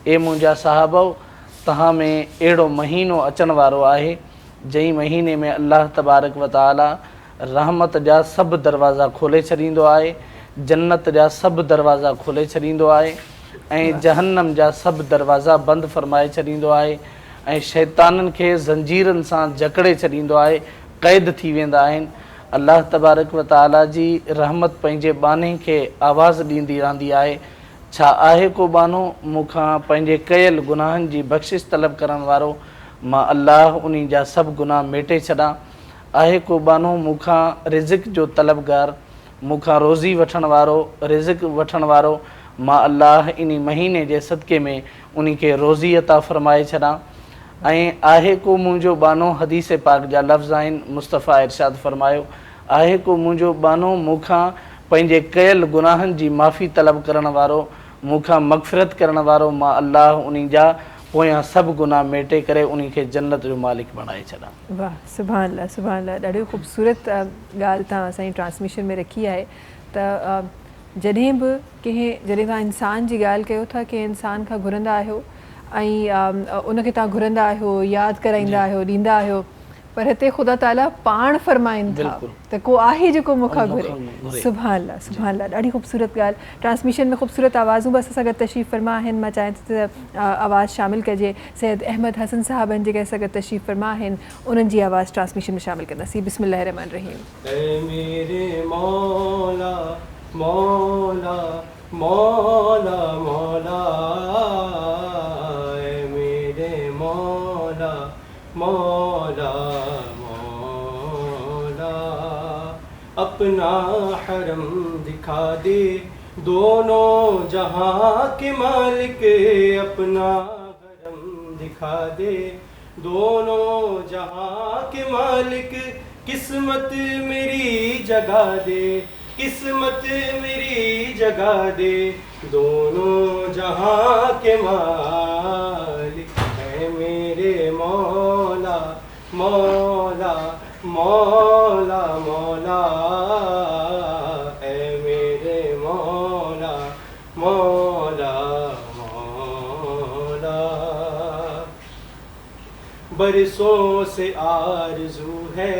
S4: ए मुंहिंजा सहाबो, तव्हां में अहिड़ो महीनो अचण वारो आहे जंहिं महीने में अल्लाह तबारक व तआला रहमत जा सभु दरवाज़ा खोले छॾींदो आहे, जन्नत जा सभु दरवाज़ा खोले छॾींदो आहे ऐं जहन्नम जा सभु दरवाज़ा बंदि फ़रमाए छॾींदो आहे ऐं शैताननि खे ज़ंजीरनि सां जकड़े छॾींदो आहे, क़ैद थी वेंदा आहिनि। अल्लाह तबारक व तआला जी रहमत पंहिंजे बाने खे आवाज़ ॾींदी रहंदी आहे, छा आहे को बानो मूंखां पंहिंजे कयल गुनाहनि जी बख़्शिश तलब करण वारो, मां अल्लाह उन्ही जा सभु गुनाह मेटे छॾां। आहे को बानो मूंखां रिज़िक जो तलबगार, मूंखां रोज़ी वठण वारो, रिज़िक वठण वारो, मां अल्लाह इन महीने जे सदक़े में उन्ही खे रोज़ी अता फ़रमाए छॾां। ऐं आहे को मुंहिंजो बानो, हदीस पाक जा लफ़्ज़ आहिनि, मुस्तफ़ा इरशाद फ़रमायो, आहे को मुंहिंजो बानो मूंखां पंहिंजे कयल गुनाहनि जी माफ़ी तलब करण वारो, मूंखां मग़फ़िरत करण वारो, मां अल्लाह उन्ही जा पोयां सभु गुनाह मेटे करे उन्ही खे जन्नत जो मालिक बणाए छॾां।
S2: वाह, सुभान अल्लाह, सुभान अल्लाह। ॾाढी ख़ूबसूरत ॻाल्हि तव्हां असांजी ट्रांसमिशन में रखी आहे त जॾहिं बि जॾहिं तव्हां इंसान जी ॻाल्हि कयो था, कंहिं इंसान खां घुरंदा आहियो ऐं उनखे तव्हां घुरंदा आहियो, यादि कराईंदा आहियो, ॾींदा आहियो, पर हिते ख़ुदा ताला पाण फरमाइनि था त को आहे जेको मूंखां घुरे। सुभान अल्लाह, सुभान अल्लाह। ॾाढी ख़ूबसूरत ॻाल्हि। ट्रांसमिशन में ख़ूबसूरत आवाज़ूं बि असां सां गॾु तशरीफ़ फरमा आहिनि। मां चाहियां थी त आवाज़ शामिल कजे। सैयद अहमद हसन साहबनि जेके असां गॾु तशरीफ़ फरमा आहिनि, उन्हनि जी आवाज़ ट्रांसमिशन में शामिल कंदासीं। बिस्मिल्लाहिर्रहमानिर्रहीम।
S5: ऐ मेरे मौला मौला मौला मौला, ऐ मेरे मौला मौला मौला, अपना हरम दिखा दे दोनों जहां के मालिक, अपना हरम दिखा दे दोनों जहां के मालिक, किस्मत मेरी जगा दे, किस्मत मेरी जगा दे, दोनों जहां के मालिक, है मेरे मौला मौला मौला मौला, है मेरे मौला बरसों से आरज़ू है,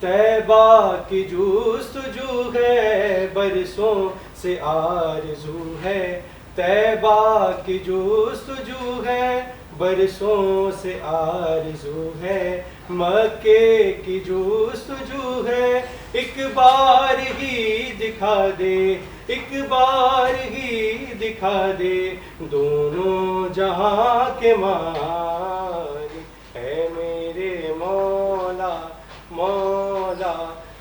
S5: तैबा की जुस्तजू है। बरसों से आरज़ू है, तैबा की जुस्तजू है। बरसों से आरज़ू है, मक्के की जुस्तजू है। एक बार ही दिखा दे, एक बार ही दिखा दे, दोनों जहां के मालिक है मेरे मौला। मौला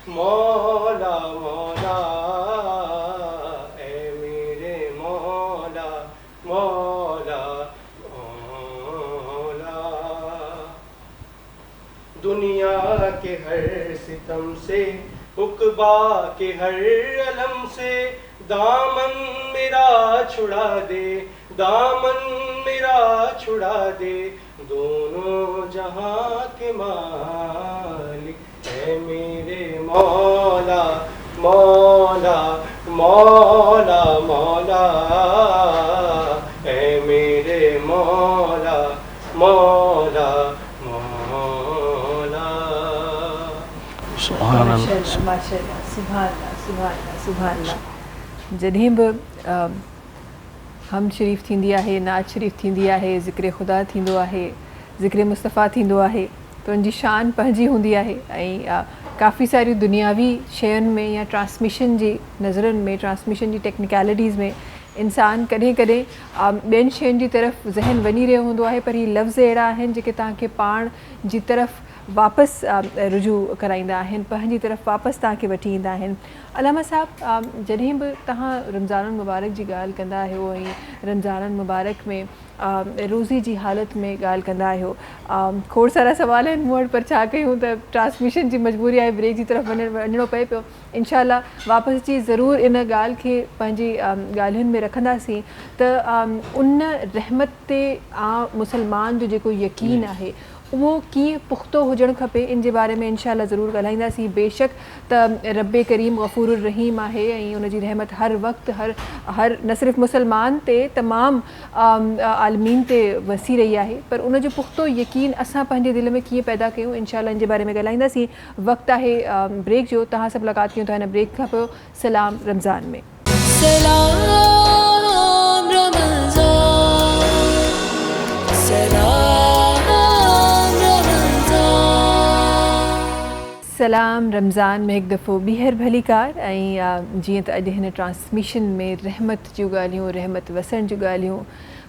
S5: मौला मौला ऐ मेरे मौला। मौला मौला दुनिया के हर सितम से, उकबा के हर अलम से, दामन मेरा छुड़ा दे, दामन मेरा छुड़ा दे, दोनों जहां के मालिक है मेरे मौला। मौला मौला मौला है मेरे मौला। मौला मौला।
S4: सुभान अल्लाह।
S2: माशाअल्लाह, माशाअल्लाह, सुभान अल्लाह, सुभान अल्लाह, सुभान अल्लाह। जॾहिं बि हम शरीफ़ थींदी आहे, नात शरीफ़ थींदी आहे, ज़िक्र ख़ुदा थींदो आहे, ज़िक्र मुस्तफ़ा थींदो आहे, त उनजी शान पंहिंजी हूंदी आहे। ऐं काफ़ी सारियूं दुनियावी शयुनि में या ट्रांसमिशन जी नज़रनि में, ट्रांसमिशन जी टेक्निकलिटीज़ में इंसान कॾहिं कॾहिं ॿियनि शयुनि जी तरफ़ ज़हन वञी रहियो हूंदो आहे, पर हीअ लफ़्ज़ अहिड़ा आहिनि जेके तव्हांखे पाण जी तरफ़ वापसि रुजू कराईंदा आहिनि, पंहिंजी तरफ़ वापसि तव्हांखे वठी ईंदा आहिनि। अलामा साहब, जॾहिं बि तव्हां रमज़ान मुबारक जी ॻाल्हि कंदा आहियो ऐं रमज़ान मुबारक में रोज़ी जी हालति में ॻाल्हि कंदा आहियो, खोड़ सारा सुवाल आहिनि मूं वटि, पर छा कयूं त ट्रांसमिशन जी मजबूरी आहे, ब्रेक जी तरफ़ वञिणो पए पियो। इंशाअल्लाह वापसि अची ज़रूरु इन ॻाल्हि खे पंहिंजी ॻाल्हियुनि में रखंदासीं त उन रहमत ते मुसलमान जो जेको यकीन आहे उहो कीअं पुख़्तो हुजणु खपे, इन जे बारे में इंशाअल्लाह ज़रूरु ॻाल्हाईंदासीं। बेशक त रब्बे करीम गफ़ूरुर रहीम आहे ऐं उनजी रहमत हर वक़्तु हर न सिर्फ़ु मुसलमान ते, तमामु आलमीन ते वसी रही आहे, पर उनजो पुख़्तो यकीन असां पंहिंजे दिलि में कीअं पैदा कयूं, इंशाअल्लाह इन जे बारे में ॻाल्हाईंदासीं। वक़्तु आहे ब्रेक जो। तव्हां सभु मुलाक़ात कयूं था हिन ब्रेक खां पोइ सलाम रमज़ान में। सलाम रमज़ान में हिकु दफ़ो ॿीहर भली कार। ऐं जीअं त अॼु हिन ट्रांसमिशन में रहमत जूं ॻाल्हियूं, रहमत वसण जूं ॻाल्हियूं,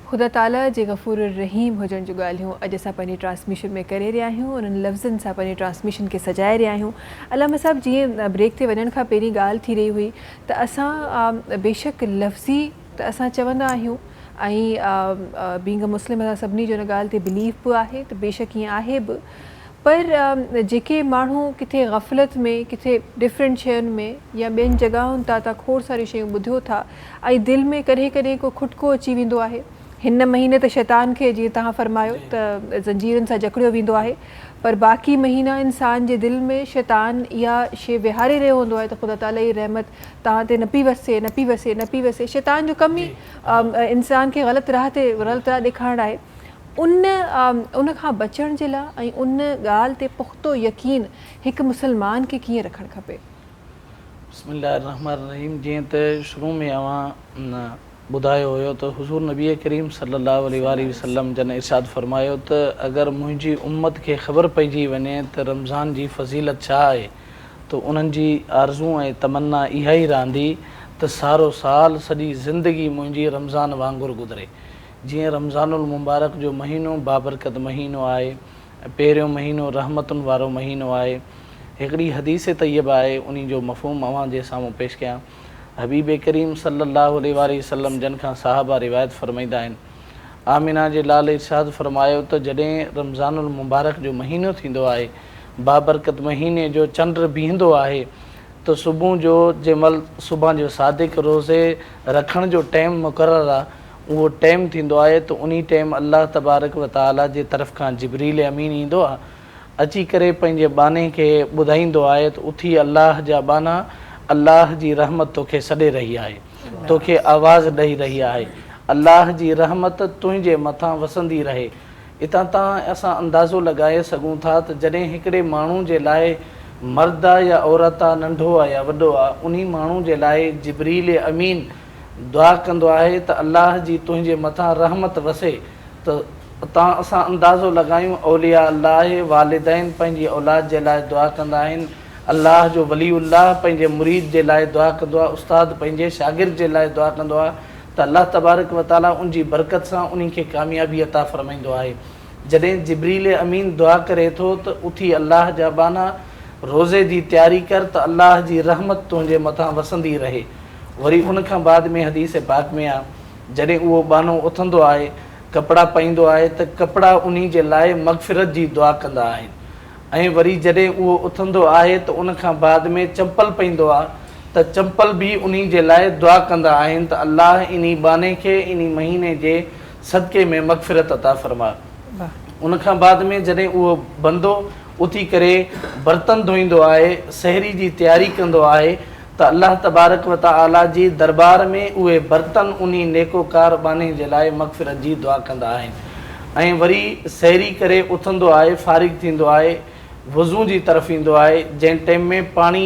S2: ख़ुदा ताला जे गफ़ूर रहीम हुजण जूं ॻाल्हियूं अॼु असां पंहिंजी ट्रांसमिशन में करे रहिया आहियूं, उन्हनि लफ़्ज़नि सां पंहिंजी ट्रांसमिशन खे सजाए रहिया आहियूं। अलामा साहब, जीअं ब्रेक ते वञण खां पहिरीं ॻाल्हि थी रही हुई त असां बेशक लफ़्ज़ी त असां चवंदा आहियूं ऐं बीइंग अ मुस्लिम असां सभिनी जो हिन ॻाल्हि ते बिलीव बि आहे त बेशक ईअं आहे बि, पर जेके माण्हू किथे गफ़लत में, किथे डिफरेंट शयुनि में या ॿियनि जॻहुनि तां तव्हां खोड़ सारियूं शयूं ॿुधियो था ऐं दिलि में कॾहिं कॾहिं को खुटको अची वेंदो आहे। हिन महीने त शैतान खे, जीअं तव्हां फरमायो, त ज़ंजीरनि सां जकड़ियो वेंदो आहे, पर बाक़ी महीना इंसान जे दिलि में शैतान इहा शइ विहारे रहियो हूंदो आहे त ख़ुदा ताला जी रहमत तव्हां ते न पई वसे, न पई वसे, न पई वसे। शैतान जो कमु ई इंसान खे ग़लति राह ॾेखारणु आहे। उन खां बचण जे लाइ ऐं उन ॻाल्हि ते पुख़्तो यकीन हिकु मुसलमान खे कीअं रखणु खपे?
S4: बिस्मिल्लाहिर्रहमानिर्रहीम। जीअं त शुरू में अवां ॿुधायो हुयो त हुज़ूर नबी करीम सल्लल्लाहु अलैहि वसल्लम जन इरशाद फरमायो त अगरि मुंहिंजी उम्मत खे ख़बर पइजी वञे त रमज़ान जी फ़ज़ीलत छा आहे, त उन्हनि जी आरज़ू ऐं तमन्ना इहा ई रहंदी त सारो साल, सॼी ज़िंदगी मुंहिंजी रमज़ान वांगुरु गुज़रे। जीअं रमज़ानुल मुबारक जो महीनो बाबरकत महीनो आहे, पहिरियों महीनो रहमतुनि वारो महीनो आहे। हिकिड़ी हदीस तैयबा आहे, उन जो मफ़हूम अवां जे साम्हूं पेश कयां। हबीब करीम सल्लल्लाहु अलैहि वसल्लम जन खां साहबा रिवायत फरमाईंदा आहिनि, आमिना जे लाल इरशाद फरमायो त जॾहिं रमज़ानुल मुबारक जो महीनो थींदो आहे, बाबरकत महीने जो चंड बीहंदो आहे, त सुबुह जो जंहिंमहिल सुबुह जो सादिक रोज़े रखण जो टाइम मुक़ररु आहे, उहो टाइम थींदो आहे त उन टाइम अल्लाह तबारक व ताला जे तरफ़ खां जिब्रील अमीन ईंदो आहे, अची करे पंहिंजे बाने खे ॿुधाईंदो आहे त उथी अल्लाह जा बाना, अल्लाह जी रहमत तोखे सॾे रही आहे, तोखे आवाज़ ॾेई रही आहे, अल्लाह जी रहमत तुंहिंजे मथां वसंदी रहे। इतां तां असां अंदाज़ो लॻाए सघूं था त जॾहिं हिकिड़े माण्हू जे लाइ मर्द आहे या औरत आहे, नंढो आहे या वॾो आहे, उन माण्हू जे लाइ जिब्रील अमीन दुआ कंदो आहे त अलाह जी तुंहिंजे मथां रहमत वसे। त तां असां अंदाज़ो लॻायूं औलिया अलाह वालिदैन पंहिंजी औलाद जे लाइ दुआ कंदा आहिनि, अलाह जो वलीउल्लाह पंहिंजे मुरीद जे लाइ दुआ कंदो आहे, उस्ताद पंहिंजे शागिर्द जे लाइ दुआ कंदो आहे त अलाह तबारक व ताला उन जी बरकत सां उन्हनि खे कामयाबी अता फ़रमाईंदो आहे। जॾहिं जिब्रील अमीन दुआ करे थो त उथी अलाह जा बाना रोज़े जी तयारी कर त अलाह जी रहमत तुंहिंजे मथां वसंदी रहे। वरी उन खां बाद में हदीस पाक में आहे जॾहिं उहो बानो उथंदो आहे, कपिड़ा पाईंदो आहे त कपिड़ा उन जे लाइ मग़फ़िरत जी दुआ कंदा आहिनि। ऐं वरी जॾहिं उहो उथंदो आहे त उन खां बाद में चंपल पाईंदो आहे त चंपल बि उन जे लाइ दुआ कंदा आहिनि त अलाह इन बाने खे इन महीने जे सदक़े में मग़फ़िरत अता फ़रमा। उन खां बाद में जॾहिं उहो बंदो उथी करे बर्तन धोईंदो आहे, सहरी जी तयारी कंदो आहे त अलाह तबारक व तआला जी दरबार में उहे बर्तन उन नेकोकार बाने जे लाइ मग़फ़िरत जी दुआ कंदा आहिनि। ऐं वरी सहरी करे उथंदो आहे, फ़ारिग़ थींदो आहे, वज़ू जी तरफ़ ईंदो आहे, जंहिं टाइम में पाणी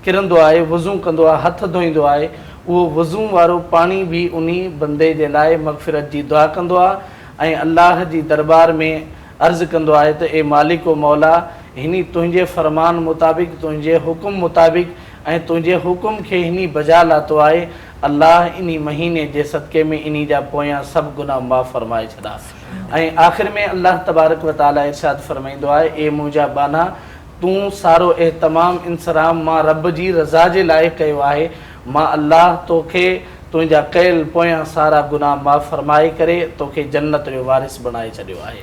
S4: किरंदो आहे वज़ू कंदो आहे, हथ धोईंदो आहे, उहो वज़ू वारो पाणी बि उन बंदे जे लाइ मग़फ़िरत जी दुआ कंदो आहे ऐं अलाह जी दरबार में अर्ज़ु कंदो आहे त ए मालिक व मौला, हिन तुंहिंजे फ़रमान मुताबिक़, तुंहिंजे हुकुम मुताबिक़ ऐं तुंहिंजे हुकुम खे हिन बजा लाथो आहे। अलाह इन महीने जे सदक़े में इन जा पोयां सभु गुनाह माफ़ फरमाए छॾा। ऐं आख़िर में अलाह तबारक व ताला इरशाद फरमाईंदो आहे, ए मुंहिंजा बाना, तूं सारो एहतमाम इंसराम मां रब जी रज़ा जे लाइ कयो आहे। मां अलाह तोखे तुंहिंजा कयल पोयां सारा गुनाह माफ़ फरमाए करे तोखे जन्नत जो वारिस बणाए छॾियो आहे।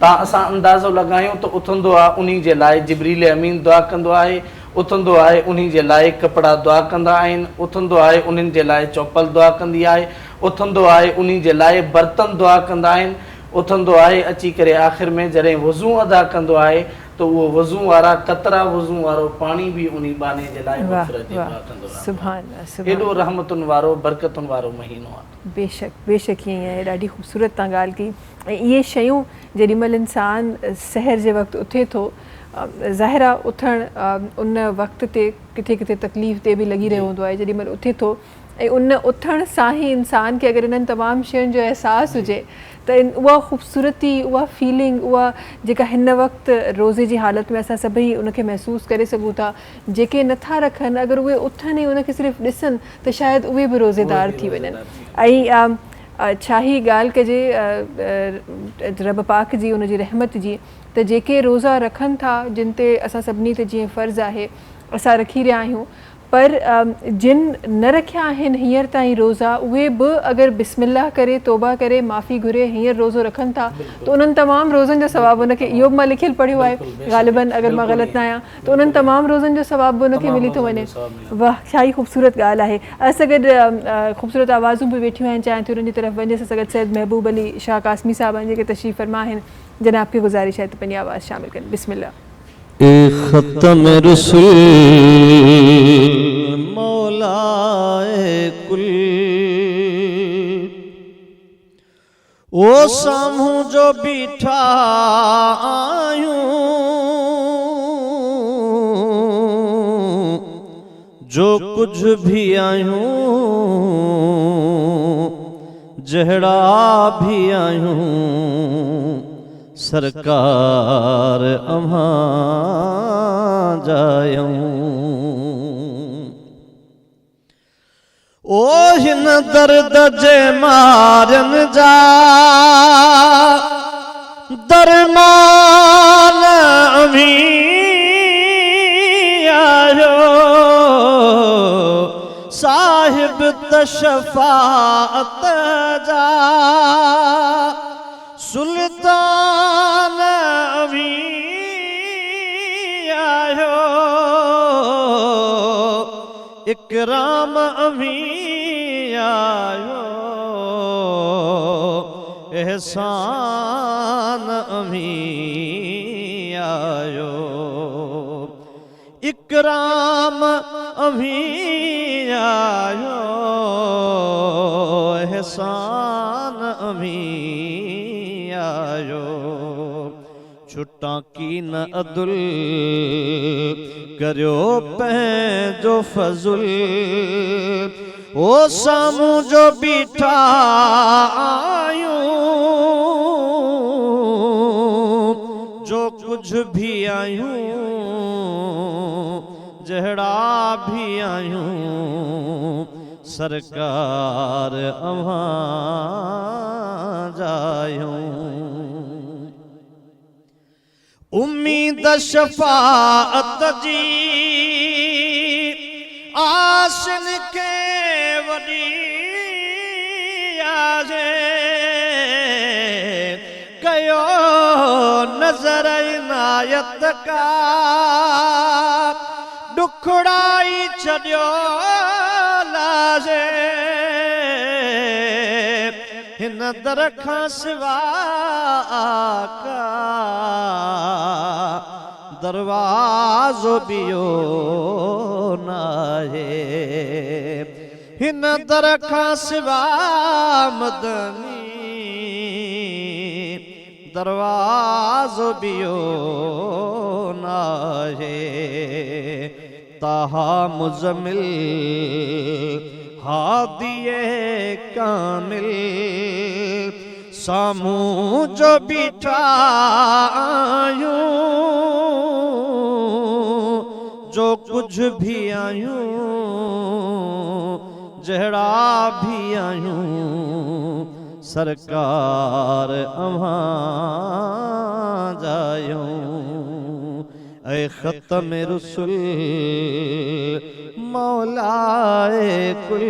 S4: तां असां अंदाज़ो लॻायूं त उथंदो आहे उन जे लाइ जिब्रील अमीन दुआ कंदो आहे, उथंदो आहे उन जे लाइ कपिड़ा दुआ कंदा आहिनि, उथंदो आहे उन्हनि जे लाइ चौपल दुआ कंदी आहे, उथंदो आहे उन जे लाइ बर्तन दुआ कंदा आहिनि, उथंदो आहे अची करे आख़िर में जॾहिं वज़ू अदा कंदो आहे त उहो वज़ू वारा कतरा वज़ू वारो पाणी बि उन बाने जे लाइ मग़फ़िरत जी दुआ कंदो आहे।
S2: सुभान अल्लाह,
S4: एॾो रहमतुनि वारो बरकतुनि वारो महीनो आहे।
S2: बेशक बेशक ईअं ई आहे। ॾाढी ख़ूबसूरत तव्हां ॻाल्हि कई। ऐं इहे शयूं जेॾी महिल इंसानु सहर जे वक़्तु उथे थो, ज़ाहिर आहे उथणु उन वक़्त ते किथे किथे तकलीफ़ ते बि लॻी रहियो हूंदो आहे। जेॾी महिल उथे थो ऐं उन उथण सां ई इंसान खे अगरि इन्हनि तमामु शयुनि जो अहसासु हुजे त उहा ख़ूबसूरती, उहा फीलिंग, उहा जेका हिन वक़्तु रोज़े जी हालत में असां सभई उनखे महसूसु करे सघूं था। जेके नथा रखनि अगरि उहे उथनि ऐं उनखे सिर्फ़ु ॾिसनि त शायदि उहे बि रोज़ेदार थी वञनि। ऐं छा ई ॻाल्हि कजे रब पाक जी, उनजी रहमत जी, त जेके रोज़ा रखनि था, जिन ते असां सभिनी ते जीअं फ़र्ज़ु आहे असां रखी रहिया आहियूं, पर जिन न रखिया आहिनि हींअर ताईं रोज़ा, उहे बि अगरि बिस्मिल्लाह करे, तौबा करे, माफ़ी घुरे हींअर रोज़ो रखनि था त उन्हनि तमामु रोज़नि जो सवाबु उनखे, इहो बि मां लिखियलु पढ़ियो आहे ग़ालिबन अगरि मां ग़लति न आहियां, त उन्हनि तमामु रोज़नि जो सवाबु बि उनखे मिली थो वञे। वाह, छा ई ख़ूबसूरत ॻाल्हि आहे। असां गॾु ख़ूबसूरत आवाज़ूं बि वेठियूं आहिनि, चाहियां थी उन्हनि जी तरफ़ वञे। असां गॾु सैयद महबूब अली शाह कासमी साहब आहिनि जेके तशरीफ़ फरमा आहिनि। जनाब खे गुज़ारिश है तो पंहिंजी आवाज़ शामिल करें। बिस्मिल्लाह।
S5: ख़त्म रसूल मौलाए कुल, ओ सामूं जो बीठा आयूं, जो कुछ भी आयूं, जहड़ा भी आयूं, सरकार अम्हां जायूं। ओ हिन दर्द जे मारन जा दरमान अमी आयो, साहिब तशफाअत जा सुल्तान अमी आयो, इकराम अमी आयो, एहसान अमी आयो, इकराम अमी आयो, एहसान अमी आयो। छुट्टा की न अदुल करियो पंहिंजो फज़ुल ओ साम्हूं जो बीठा आयूं जो कुछ भी आयूं जहिड़ा भी आयूं सरकार अव्हां जायूं उम्मीद शफाअत जी आसन के वॾी आहे कयो नज़र इनायत का दुखड़ाई छॾियो लाजे हिन दर खां सिवा का दरवाज़ो ॿियो नाहे हिन दर खां सिवा मदनी दरवाज़ो ॿियो नाहे ताहा मुज़मिल हादिए कामिल सामूं जो बीठा आयूं जो कुछ भी आयूं जहिड़ा भी आयूं सरकार अव्हां जायूं ऐ ख़त्म रुसूल मौलाए कुल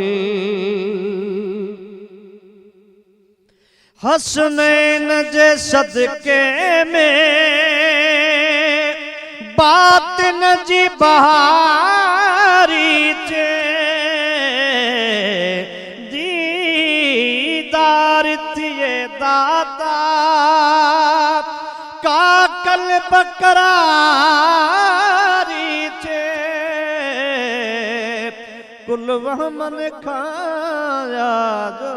S5: हसनैन जे सदके में बातिन जी बहारी चे दीदार थिए दाता काकल बकरारी चे कुल वहमन खाया जो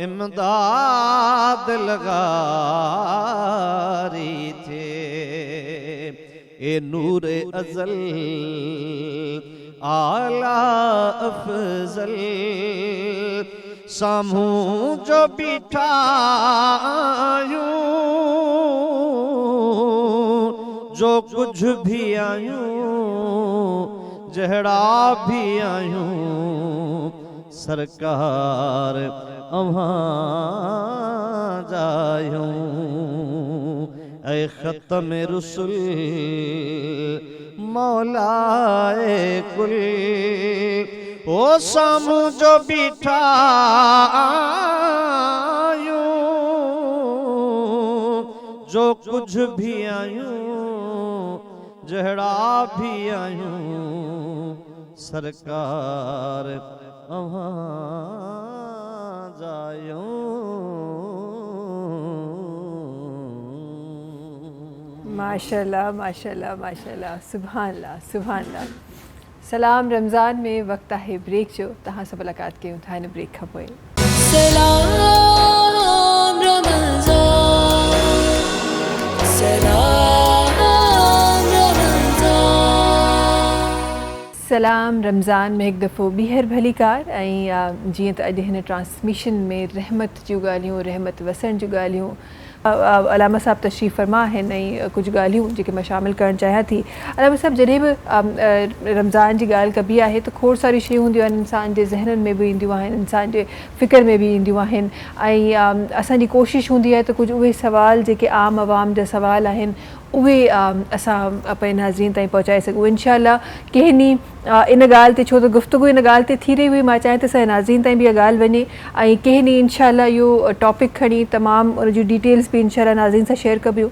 S5: इमदाद लगारी थे ए नूरे अज़ल आला अफजल सामूं जो बीठा आयूं जो कुछ भी आयूं जहिड़ा भी आयूं सरकार अव्हां जायूं ऐ ख़त्म रुसूल मौलाए कुल ओ सामूं जो बीठा आयूं जो कुछ भी आयूं जहिड़ा भी आयूं सरकार अव्हां जायूं
S2: माशाल्लाह माशाल्लाह माशाल्लाह सुभानअल्लाह सुभानअल्लाह सलाम रमज़ान में वक्त है ब्रेक जो तहां से मुलाकात कयूं था हिन ब्रेक खां पोइ
S6: सलाम रमज़ान सलाम रमज़ान
S2: सलाम रमज़ान में एक दफ़ो ॿीहर भली कार ऐं जीअं त अॼु हिन ट्रांसमिशन में रहमत जूं ॻाल्हियूं रहमत वसण जूं ॻाल्हियूं अलामा साहब तशरीफ़ फरमा आहिनि ऐं कुझु ॻाल्हियूं जेके मां शामिल करणु चाहियां थी अलामा साहब जॾहिं बि रमज़ान जी ॻाल्हि कबी आहे त खोड़ सारी शयूं हूंदियूं आहिनि इंसान जे ज़हननि में बि ईंदियूं आहिनि इंसान जे फ़िक्र में बि ईंदियूं आहिनि ऐं असांजी कोशिशि हूंदी आहे त कुझु उहे सवाल जेके आम आवाम जा सवाल आहिनि उहे असां पंहिंजे नाज़रीन ताईं पहुचाए सघूं इंशाअल्लाह कंहिं ॾींहुं इन ॻाल्हि ते छो त गुफ़्तगू इन ॻाल्हि ते थी रही हुई मां चाहियां त असांजे नाज़रीन ताईं बि इहा ॻाल्हि वञे ऐं कंहिं ॾींहुं इंशाअल्लाह इहो टॉपिक खणी तमामु उन जूं डिटेल्स बि इंशाअल्लाह नाज़रीन सां शेयर कबियूं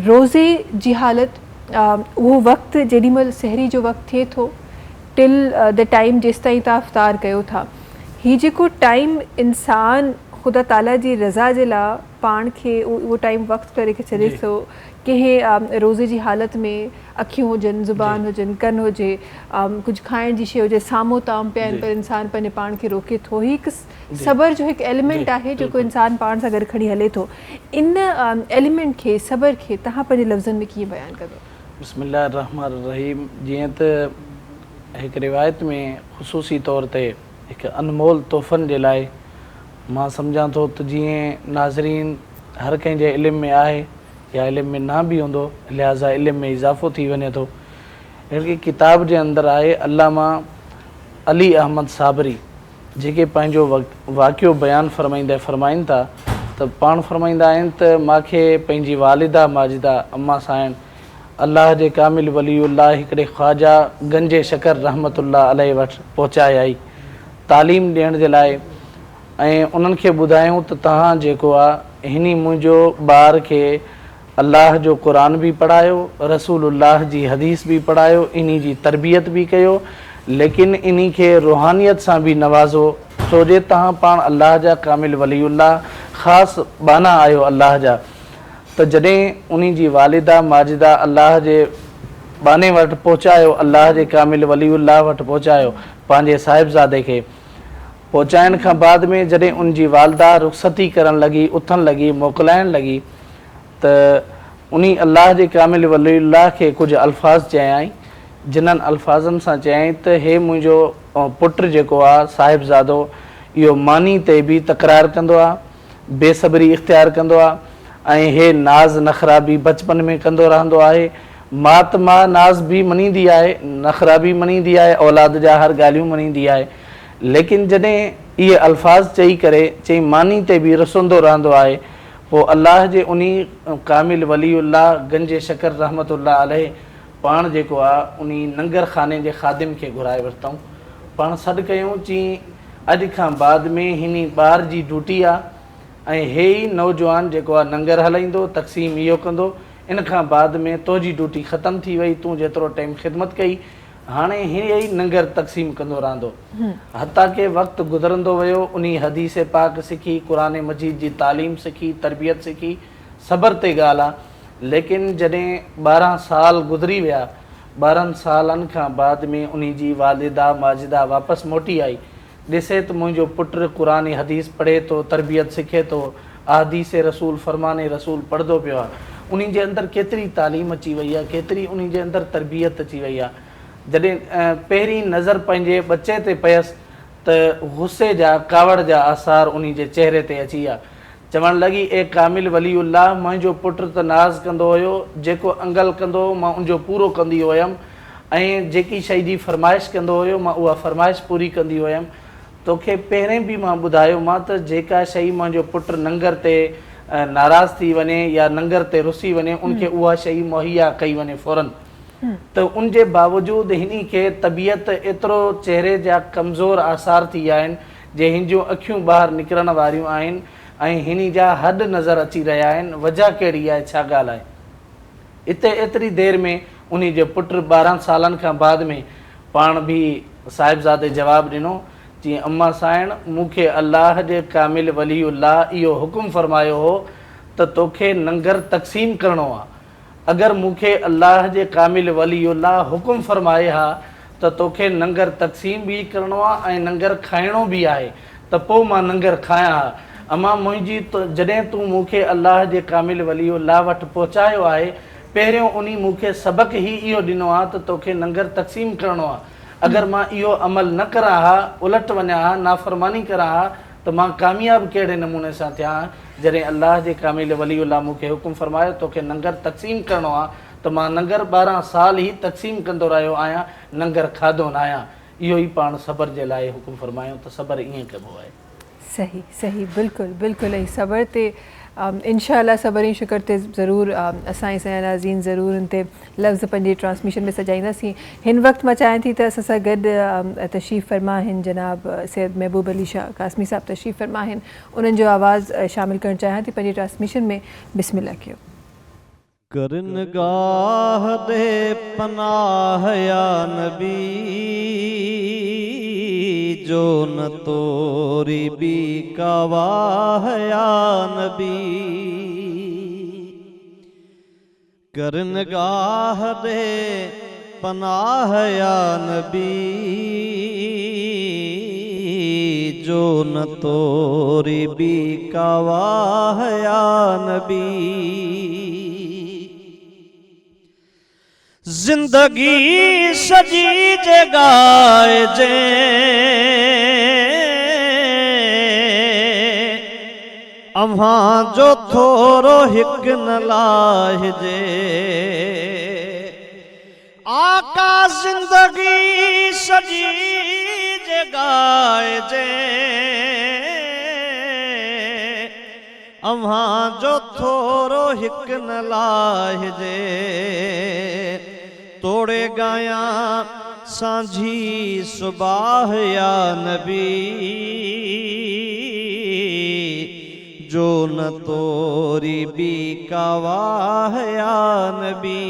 S2: रोज़े जी हालति उहो वक़्तु जेॾीमहिल सहरी जो वक़्तु थिए थो टिल द टाइम जेसि ताईं तव्हां इफ़्तार कयो था हीउ जेको टाइम इंसान ख़ुदा ताला जी रज़ा जे लाइ पाण खे उहो टाइम वक़्तु करे छॾे थो कंहिं रोज़े जी हालत में अखियूं हुजनि ज़ुबान हुजनि कन हुजे कुझु खाइण जी शइ हुजे साम्हूं ताम पिया आहिनि पर इंसानु पंहिंजे पाण खे रोके थो ही हिकु सबर जो हिकु एलिमेंट आहे जेको इंसानु पाण सां गॾु खणी हले थो इन एलिमेंट खे सबर खे तव्हां पंहिंजे लफ़्ज़नि में कीअं बयानु कंदो?
S4: बिस्मिल्लाह रहमान रहीम। जीअं त हिकु रिवायत में ख़ुसूसी तौर ते हिकु अनमोल तोहफ़नि जे लाइ मां सम्झां थो त जीअं नाज़रीन हर कंहिंजे इल्म में आहे या इल्म में ना बि हूंदो लिहाज़ा इल्म में इज़ाफ़ो थी वञे थो। हिकिड़ी किताब जे अंदरि आहे अल्लामा अली अहमद साबरी जेके पंहिंजो वाक़ियो बयानु फरमाइनि था त पाण फरमाईंदा आहिनि त मूंखे पंहिंजी वालिदा माजिदा अम्मा साइण अल्लाह जे कामिल वलीउल्लाह हिकिड़े ख़्वाजा गंजे शकर रहमतुल्लाह अलैहि वटि पहुचाए आई तालीम ॾियण जे लाइ ऐं उन्हनि खे ॿुधायूं त तव्हां जेको आहे हिन मुंहिंजो ॿार खे अल्लाह जो क़ुरान बि पढ़ायो रसूलुल्लाह जी हदीस बि पढ़ायो इन जी तरबियत बि कयो लेकिन इन खे रूहानियत सां बि नवाज़ो छो जे तव्हां पाण अल्लाह जा कामिल वलीउल्लाह ख़ासि बाना आहियो अल्लाह जा। त जॾहिं उन जी वालिदा माजिदा अल्लाह जे बाने वटि पहुचायो अल्लाह जे कामिल वलीउल्लाह वटि पहुचायो पंहिंजे साहिबज़ादे खे पहुचाइण खां बाद में जॾहिं उन जी वालिदा रुख़सती करणु लॻी उथणु लॻी मोकिलाइणु लॻी त उन अल्लाह जे कामिल वलीउल्लाह खे कुझु अल्फाज़ चयाईं जिन्हनि अल्फाज़नि सां चयाईं त हे मुंहिंजो पुटु जेको आहे साहिबज़ादो इहो मानी ते बि तकरार कंदो आहे बेसब्री इख़्तियार कंदो आहे ऐं हे नाज़ नख़रा बि बचपन में कंदो रहंदो आहे मां त मां नाज़ बि मञींदी आहे नख़रा बि मञींदी आहे औलाद जा हर ॻाल्हियूं मञींदी आहे लेकिन जॾहिं इहे अल्फाज़ चई करे चई मानी ते बि रुसंदो रहंदो आहे पोइ अल्लाह जे उन कामिल वलीउल्लाह गंजे शकर रहमतुल्लाह अलैहि पाण जेको आहे उन लंगर खाने जे ख़ादिम खे घुराए वरितऊं पाण सॾु कयूं चई अॼु खां बाद में हिन ॿार जी ड्यूटी आहे ऐं हे ई नौजवान जेको आहे लंगर हलाईंदो तक़सीम इहो कंदो इन खां बाद में तुंहिंजी ड्यूटी ख़तमु थी वई तूं जेतिरो टाइम ख़िदमत कई हाणे हीअं ई लंगर तक़सीम कंदो रहंदो हता के वक़्तु गुज़रंदो वियो उन हदीस पाक सिखी क़ुरान मजीद जी तालीम सिखी तरबियत सिखी सबर ते ॻाल्हि आहे लेकिन जॾहिं 12 साल गुज़री विया 12 सालनि खां बाद में उन जी वालिदा माजिदा वापसि मोटी आई ॾिसे त मुंहिंजो पुटु क़ुरान हदीस पढ़े थो तरबियत सिखे थो अहदीस रसूल फ़रमाने रसूल पढ़ंदो पियो आहे उन जे अंदरि केतिरी तालीम अची वई आहे केतिरी उन जे अंदरि तरबियत अची वई आहे जॾहिं पहिरीं नज़र पंहिंजे बचे ते पयसि त गुस्से जा कावड़ जा आसार उन जे चहिरे ते अची विया चवणु लॻी ए कामिल वलीउल्लाह मुंहिंजो पुटु त नाज़ कंदो हुयो जेको अंगल कंदो हो मां उनजो पूरो कंदी हुयमि ऐं जेकी शइ जी फरमाइश कंदो हुयो मां उहा फरमाइश पूरी कंदी हुयमि तोखे पहिरें बि मां ॿुधायो मां त जेका शइ मुंहिंजो पुटु लंगर ते नाराज़ थी वञे या लंगर ते रुसी वञे उनखे उहा शइ मुहैया कई वञे फ़ौरन त उन जे बावजूदि हिन खे तबियत एतिरो चहिरे जा कमज़ोर आसार थी विया आहिनि जे हिन जूं अखियूं ॿाहिरि निकिरण वारियूं आहिनि ऐं हिन जा हॾ नज़र अची रहिया आहिनि वजह कहिड़ी आहे छा ॻाल्हि आहे हिते एतिरी देरि में उन जो पुटु 12 सालनि खां बाद में पाण बि साहिबज़ादे जवाबु ॾिनो जीअं अम्मा साइण मूंखे अल्लाह जे कामिल वलीउल्लाह इहो हुकुम फ़रमायो हो त तोखे लंगर तक़सीम करिणो आहे अगरि मूंखे अल्लाह जे कामिल वलीउल्लाह हुकुम फ़रमाए हा त तोखे लंगर तक़सीम बि करिणो आहे ऐं लंगर खाइणो बि आहे त पोइ मां लंगर खायां हा अम्मा मुंहिंजी जॾहिं तूं मूंखे अल्लाह जे कामिल वलीउल्लाह वटि पहुचायो आहे पहिरियों उन मूंखे सबक़ु ई इहो ॾिनो आहे त तोखे लंगर तक़सीम करिणो आहे अगरि मां इहो अमल न करां हा उलट वञा हा नाफ़रमानी करां हा त मां कामयाबु कहिड़े नमूने सां थियां जॾहिं अल्लाह जे कामिल वलीउल्लाह मूंखे हुकुम फ़रमायो तोखे लंगर तक़सीम करिणो आहे त मां लंगर 12 साल ई तक़सीम कंदो रहियो आहियां लंगर खाधो न आहियां इहो ई पाण सबर जे लाइ हुकुम फ़रमायो त सबर ईअं कबो आहे
S2: सही सही बिल्कुलु बिल्कुलु ऐं सबर ते इंशाअल्लाह सबर ऐं शुक्र ते ज़रूरु असां सया नाज़रीन ज़रूरु हिन ते लफ़्ज़ पंहिंजी ट्रांसमिशन में सजाईंदासीं हिन वक़्तु मां चाहियां थी त असां सां गॾु तशरीफ़ फ़रमा आहिनि जनाब सैयद महबूब अली शाह कासमी साहब तशरीफ़ फ़रमा आहिनि उन्हनि जो आवाज़ शामिल करणु चाहियां थी पंहिंजी ट्रांसमिशन में बिस्मिल्लाह कयो
S5: करनगाह दे पनाह या नबी जो न तोरी भी गवाह या नबी कर निगाह दे पनाह या नबी जो न तोरी भी गवाह या नबी जिंदगी सजी जगाए जे अव्हां जो थोरो हिक न लाहिजे आका जिंदगी सजी जगाए जे अव्हां जो थोरो हिक न लाहिजे तोड़े गाया सांझी सुबाह या नबी जो न तोरी भी गवाह या नबी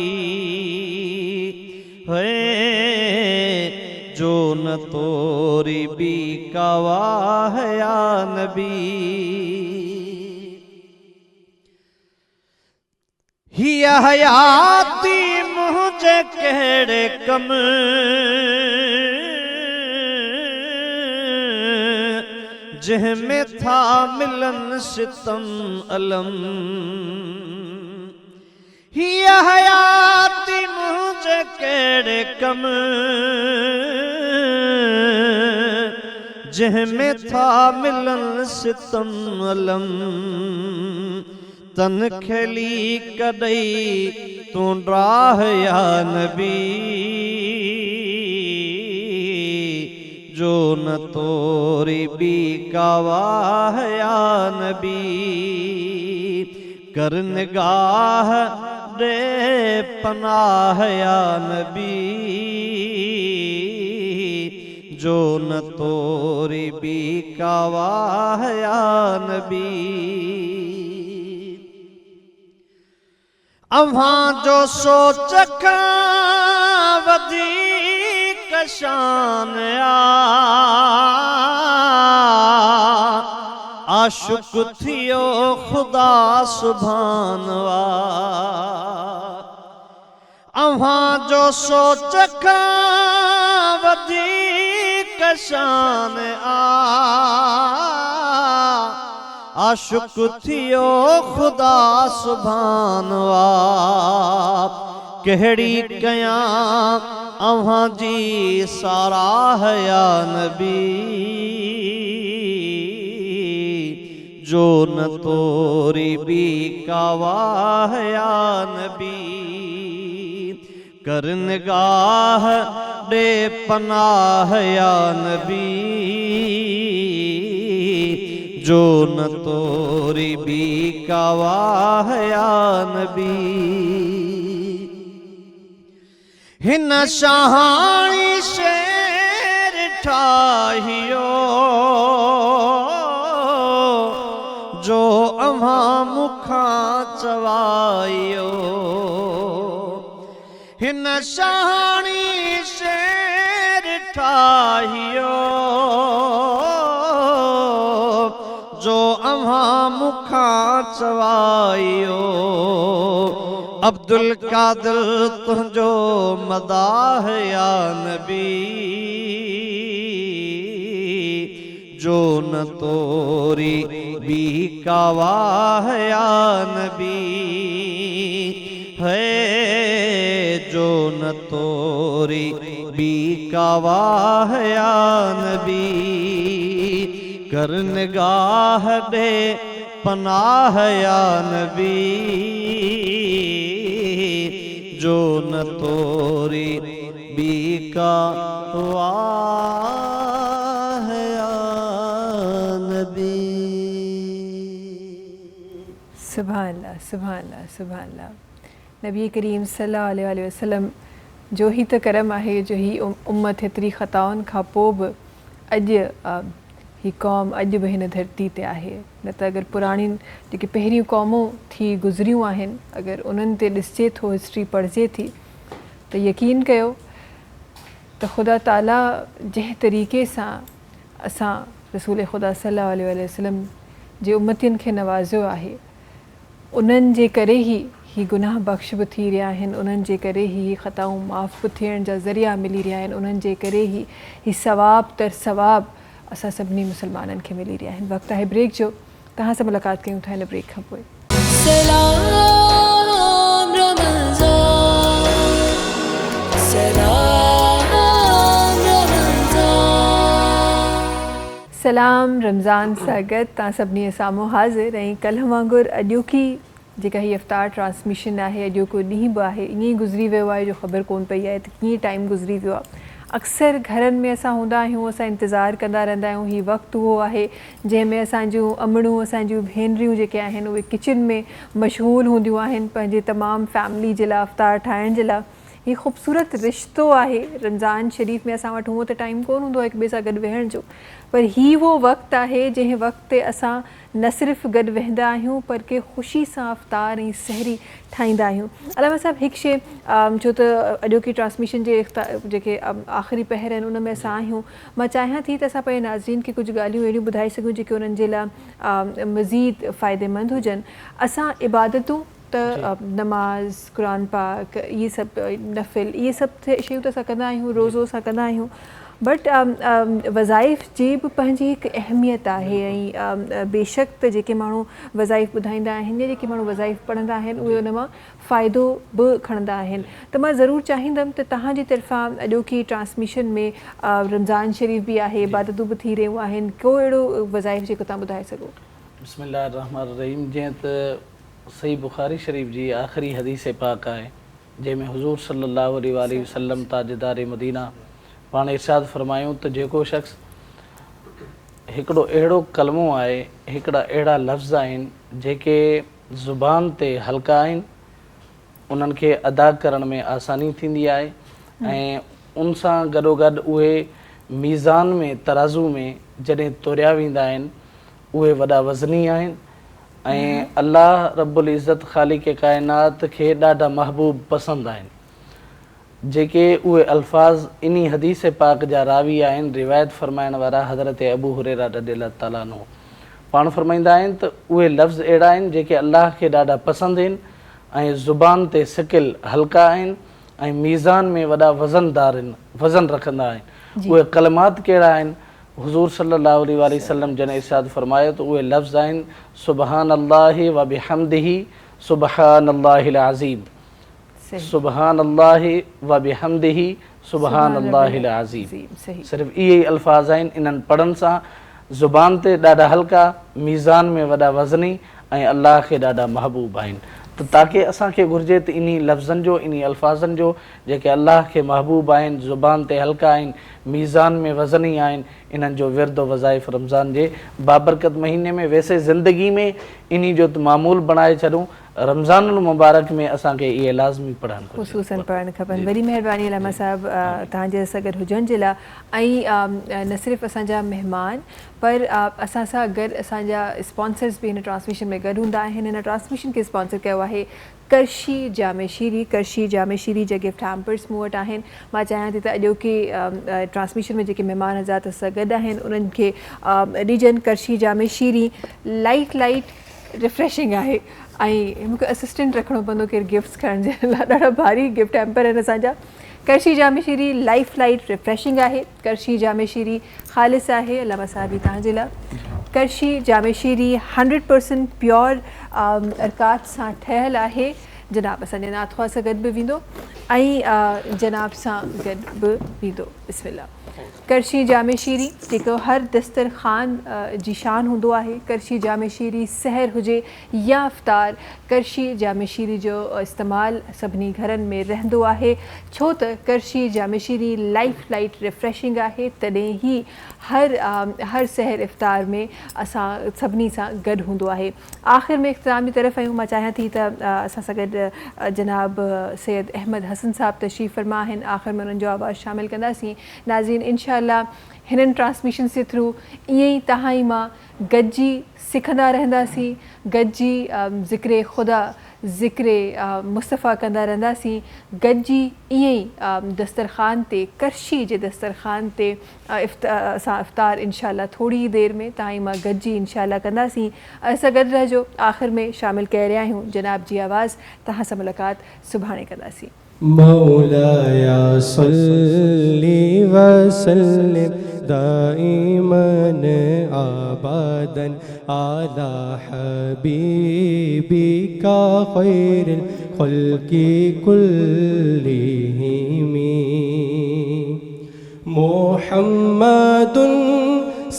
S5: है जो न तोरी भी गवाह या नबी हिया हयाती मुझे केड़े कम जंहिंमें था मिलन सितम अलम हिया हयाती मुझे केड़े कम जंहिंमें था मिलन सितम अलम तन खेली कदई तू राह या नबी जो न तोरी भी गवाह या नबी कर निगाह दे पनाह या नबी जो न तोरी भी गवाह या नबी अव्हां जो सोच खां वधीक शान आशिक़ थियो खुदा सुभानवा अव्हां जो सोच खां वधीक शान आशिक़ थियो खुदा सुभानवा कहिड़ी कयां अव्हां जी साराह या नबी जो न तोरी भी गवाह या नबी कर निगाह दे पनाह या नबी जो न तोरी भी गवाह या नबी हिन शाहाणी शेर ठाहियो जो अव्हां मुखां चवायो हिन शाहाणी शेर ठाहियो जो अव्हां मुखां चवायो अब्दुल कादिर तुंहिंजो मदाह या नबी जो न तोरी भी गवाह या नबी है जो न तोरी भी गवाह या नबी कर निगाह दे पनाह या नबी जो न तोरी भी गवाह या नबी
S2: सुभान अल्लाह सुभान अल्लाह सुभान अल्लाह नबी करीम सल्लल्लाहु अलैहि वसल्लम जो ही त करम आहे जो ही उम्मत हेतिरी ख़ताउनि खां पोइ बि अॼु ही क़ौम अॼु बि हिन धरती ते आहे न त अगरि पुराणी जेके पहिरियूं क़ौमूं थी गुज़रियूं आहिनि अगरि उन्हनि ते ॾिसिजे थो हिस्ट्री पढ़िजे थी त यकीन कयो त ख़ुदा ताला जंहिं तरीक़े सां असां रसूल ख़ुदा सल्लल्लाहु अलैहि वसल्लम जे उम्मतियुनि खे नवाज़ियो आहे, उन्हनि जे करे ई ही गुनाह बख़्श बि थी रहिया आहिनि, उन्हनि जे करे ई ख़ताऊं माफ़ बि थियण जा ज़रिया मिली रहिया आहिनि, उन्हनि जे करे ही सवाब तर सवाब असां सभिनी मुसलमाननि खे मिली रहिया आहिनि। वक़्तु आहे ब्रेक जो, तव्हां सां मुलाक़ात कयूं था हिन ब्रेक खां पोइ।
S6: सलाम रमज़ान, सलाम रमज़ान।
S2: सलाम रमज़ान सां गॾु तव्हां सभिनी साम्हूं हाज़िर ऐं कल्ह वांगुरु अॼोकी जेका हीअ इफ़्तार ट्रांसमिशन आहे, अॼोको ॾींहुं बि आहे, ईअं ई गुज़री वियो आहे जो ख़बर कोन पई आहे त कीअं टाइम गुज़री वियो आहे। अक्सर घरनि में असां हूंदा आहियूं, असां इंतज़ारु कंदा रहंदा आहियूं, हीउ वक़्तु उहो आहे जंहिंमें असांजूं अमड़ूं, असांजूं भेनरियूं जेके आहिनि उहे किचन में मशगूल हूंदियूं आहिनि पंहिंजे तमामु फैमिली जे लाइ इफ़्तार ठाहिण जे लाइ। हीउ ख़ूबसूरत रिश्तो आहे रमज़ान शरीफ़ में। असां वटि हूअं त टाइम कोन हूंदो आहे हिक ॿिए सां गॾु वेहण जो, पर हीउ उहो वक़्तु आहे जंहिं वक़्त ते असां न सिर्फ़ु गॾु वेहंदा आहियूं पर के ख़ुशी सां इफ़्तार ऐं सहरी ठाहींदा आहियूं। अलामा साहिबु हिकु शइ, छो त अॼोकी ट्रांसमिशन जे जेके आख़िरी पहर आहिनि उन में असां आहियूं, मां चाहियां थी त असां पंहिंजे नाज़रीन खे कुझु ॻाल्हियूं अहिड़ियूं ॿुधाए सघूं जेके उन्हनि जे लाइ मज़ीद फ़ाइदेमंद हुजनि। असां इबादतूं त नमाज़, क़ुरान पाक, इहे सभु नफ़िल, इहे सभु शयूं त असां कंदा आहियूं, रोज़ो असां कंदा आहियूं, बट वज़ाइफ़ जी बि पंहिंजी हिकु अहमियत आहे। ऐं बेशक त जेके माण्हू वज़ाइफ़ ॿुधाईंदा आहिनि या जेके माण्हू वज़ाइफ़ पढ़ंदा आहिनि उहे उन मां फ़ाइदो बि खणंदा आहिनि। त मां ज़रूरु चाहींदमि त तव्हांजी तरफ़ां अॼोकी ट्रांसमिशन में रमज़ान शरीफ़ बि आहे, इबादतूं बि थी रहियूं आहिनि, को अहिड़ो वज़ाइफ़ जेको तव्हां ॿुधाए सघो।
S4: बिस्मिल्लाह रहमान रहीम। जीअं त सही बुखारी शरीफ़ जी आख़िरी हदीस पाक आहे जंहिंमें हुज़ूर सल्लल्लाहु अलैहि वसल्लम ताजदार मदीना पाण इरशाद फ़रमायूं त जेको शख़्स हिकिड़ो अहिड़ो कलमो आहे, हिकिड़ा अहिड़ा लफ़्ज़ आहिनि जेके ज़ुबान ते हल्का आहिनि, उन्हनि खे अदा करण में आसानी थींदी आहे ऐं उन सां गॾोगॾु उहे मीज़ान में, तराज़ू में जॾहिं तोरिया वेंदा आहिनि उहे वॾा वज़नी आहिनि ऐं अल्लाह रब्बुल इज़्ज़त ख़ालिक़ काइनात खे ॾाढा महबूब पसंदि आहिनि। जेके उहे अल्फाज़ इन्ही हदीस पाक जा रावी आहिनि, रिवायत फ़रमाइण वारा हज़रत अबू हुरैरा रज़ियल्लाहु ताला अन्हु पाण फ़रमाईंदा आहिनि त उहे लफ़्ज़ अहिड़ा आहिनि जेके अल्लाह खे ॾाढा पसंदि आहिनि ऐं ज़ुबान ते सिकिल हल्का आहिनि ऐं मीज़ान में वॾा वज़नदार आहिनि, वज़न रखंदा आहिनि। उहे कलमात कहिड़ा आहिनि? हुज़ूर सल्लल्लाहु अलैहि वसल्लम जन इरशाद फ़रमायो त उहे लफ़्ज़ आहिनि सुबहान अल्लाहि व बिहम्दिही सुबहान अल्लाहिल अज़ीम, सुबहान अल्लाहि व बिहम्दिही सुबहान अल्लाहिल अज़ीम। सिर्फ़ु इहे ई अल्फाज़ आहिनि। इन्हनि पढ़नि सां ज़ुबान ते ॾाढा हल्का, मीज़ान में वॾा वज़नी ऐं अल्लाह खे ॾाढा महबूब आहिनि। त ताकी असांखे घुरिजे त इन्ही लफ़्ज़नि जो, इन्ही अल्फाज़नि जो जेके अल्लाह खे महबूब आहिनि, ज़ुबान ते हल्का आहिनि, मीज़ान में वज़नी आहिनि, इन्हनि जो विर्द वज़ाइफ़ रमज़ान जे बाबरकत महीने में, वैसे ज़िंदगी में इन्ही जो मामूल बणाए छॾूं। रमज़ान मुबारक में असांखे इहे लाज़मी पढ़नि,
S2: ख़ुशूसन पढ़णु खपनि। वरी महिरबानी अलामा साहिबु तव्हांजे सां गॾु हुजण जे लाइ। ऐं न सिर्फ़ु असांजा महिमान पर असां सां गॾु असांजा स्पॉन्सर्स बि हिन ट्रांसमिशन में गॾु हूंदा आहिनि। हिन ट्रांसमिशन खे स्पॉन्सर कयो आहे करशी जामे शीरी। करशी जामे शीरी जा गिफ्ट हैम्पर्स मूं वटि आहिनि। मां चाहियां थी त अॼोकी ट्रांसमिशन में जेके महिमान हज़ात सां गॾु आहिनि उन्हनि खे ॾिजनि करशी जामे शीरी। लाइट रिफ्रेशिंग आहे ऐं मूंखे असिस्टेंट रखिणो पवंदो केरु गिफ्ट्स खणण जे लाइ। ॾाढा भारी गिफ्ट हैम्पर आहिनि असांजा। करशी जामे शीरी लाइट रिफ्रेशिंग आहे। करशी जामे शीरी ख़ालिस आहे। अलामा साहिबी तव्हांजे लाइ करशी जामे शीरी 100% प्योर अर्कात सां ठहियलु आहे। जनाब असांजे नाथवा सां गॾु बि वेंदो ऐं जनाब सां गॾु बि वेंदो। बिस्मिल्लाह। करशी जामे शीरी जेको हर दस्तरखान जी शान हूंदो आहे। करशी जामे शीरी सहर हुजे या इफ़्तार, करशी जामे शीरी जो इस्तेमालु सभिनी घरनि में रहंदो आहे छो त करशी जामे शीरी लाइट रिफ्रेशिंग आहे। तॾहिं ई हर सहर इफ़्तार में असां सभिनी सां गॾु हूंदो आहे। आख़िर में इख़्तिताम जी तरफ़ आहियूं। मां चाहियां थी त असां सां गॾु जनाब सैयद अहमद हसन साहब तशरीफ़ फरमा आहिनि। आख़िर में उन्हनि जो आवाज़ु शामिलु कंदासीं। नाज़रीन आहिनि इंशाअल्लाह हिननि ट्रांसमिशन जे थ्रू ईअं ई तव्हां ई मां गॾिजी सिखंदा रहंदासीं, गॾिजी ज़िक्र ख़ुदा ज़िक्र मुस्तफ़ा कंदा रहंदासीं, गॾिजी ईअं ई दस्तरख़ान ते करशी जे दस्तरख़ान ते असां इफ़्तार इंशाअल्लाह थोरी ई देरि में तव्हां ई मां गॾिजी इंशाअल्लाह कंदासीं। असां गॾु रहिजो। आख़िर में शामिल करे रहिया आहियूं जनाब जी आवाज़। तव्हां सां मुलाक़ात सुभाणे कंदासीं।
S5: मौलाया सल्ली वसल्लिम दाइमन आबादन आला हबीबिका खैरिल खल्क़ि कुल्लिहिम मुहम्मदुन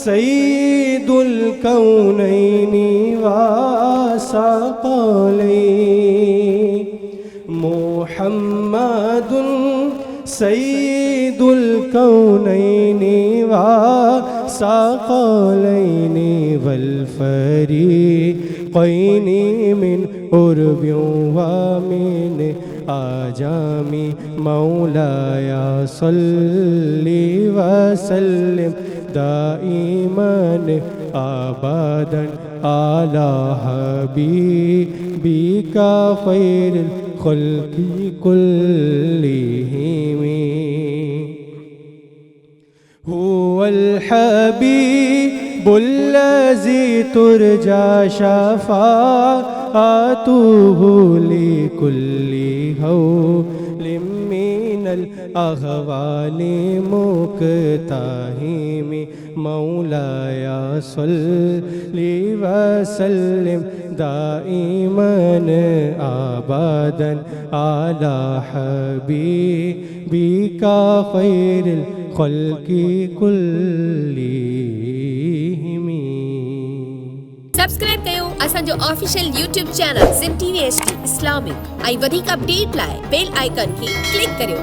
S5: सय्यिदुल कौनैनि वसक़लैनि मुहम्मदुन सय्यिदुल कौनैनि वसक़लैनि वल फ़रीक़ैनि मिन उर्बिन व मिन आजामी मौलाया सल्ली वसल्लिम दाइमन आबादन आला हबीबिका खैरिल खल्क़ि कुल्लिहिम हुवल हबीबुल लज़ी तुरजा शफ़ाअतुहु लिकुल्लि हौलिम मिनल अहवालि मुक़ताहिम मौलाया सल्ली वसल्लिम दाइमन आबादन आला हबीबिका खैरिल खल्क़ि कुल्लिहिम।
S7: सब्सक्राइब कयो असांजो official YouTube channel Sindh TV HD Islamic ऐं वधीक अपडेट लाइ बेल आइकन खे क्लिक करियो।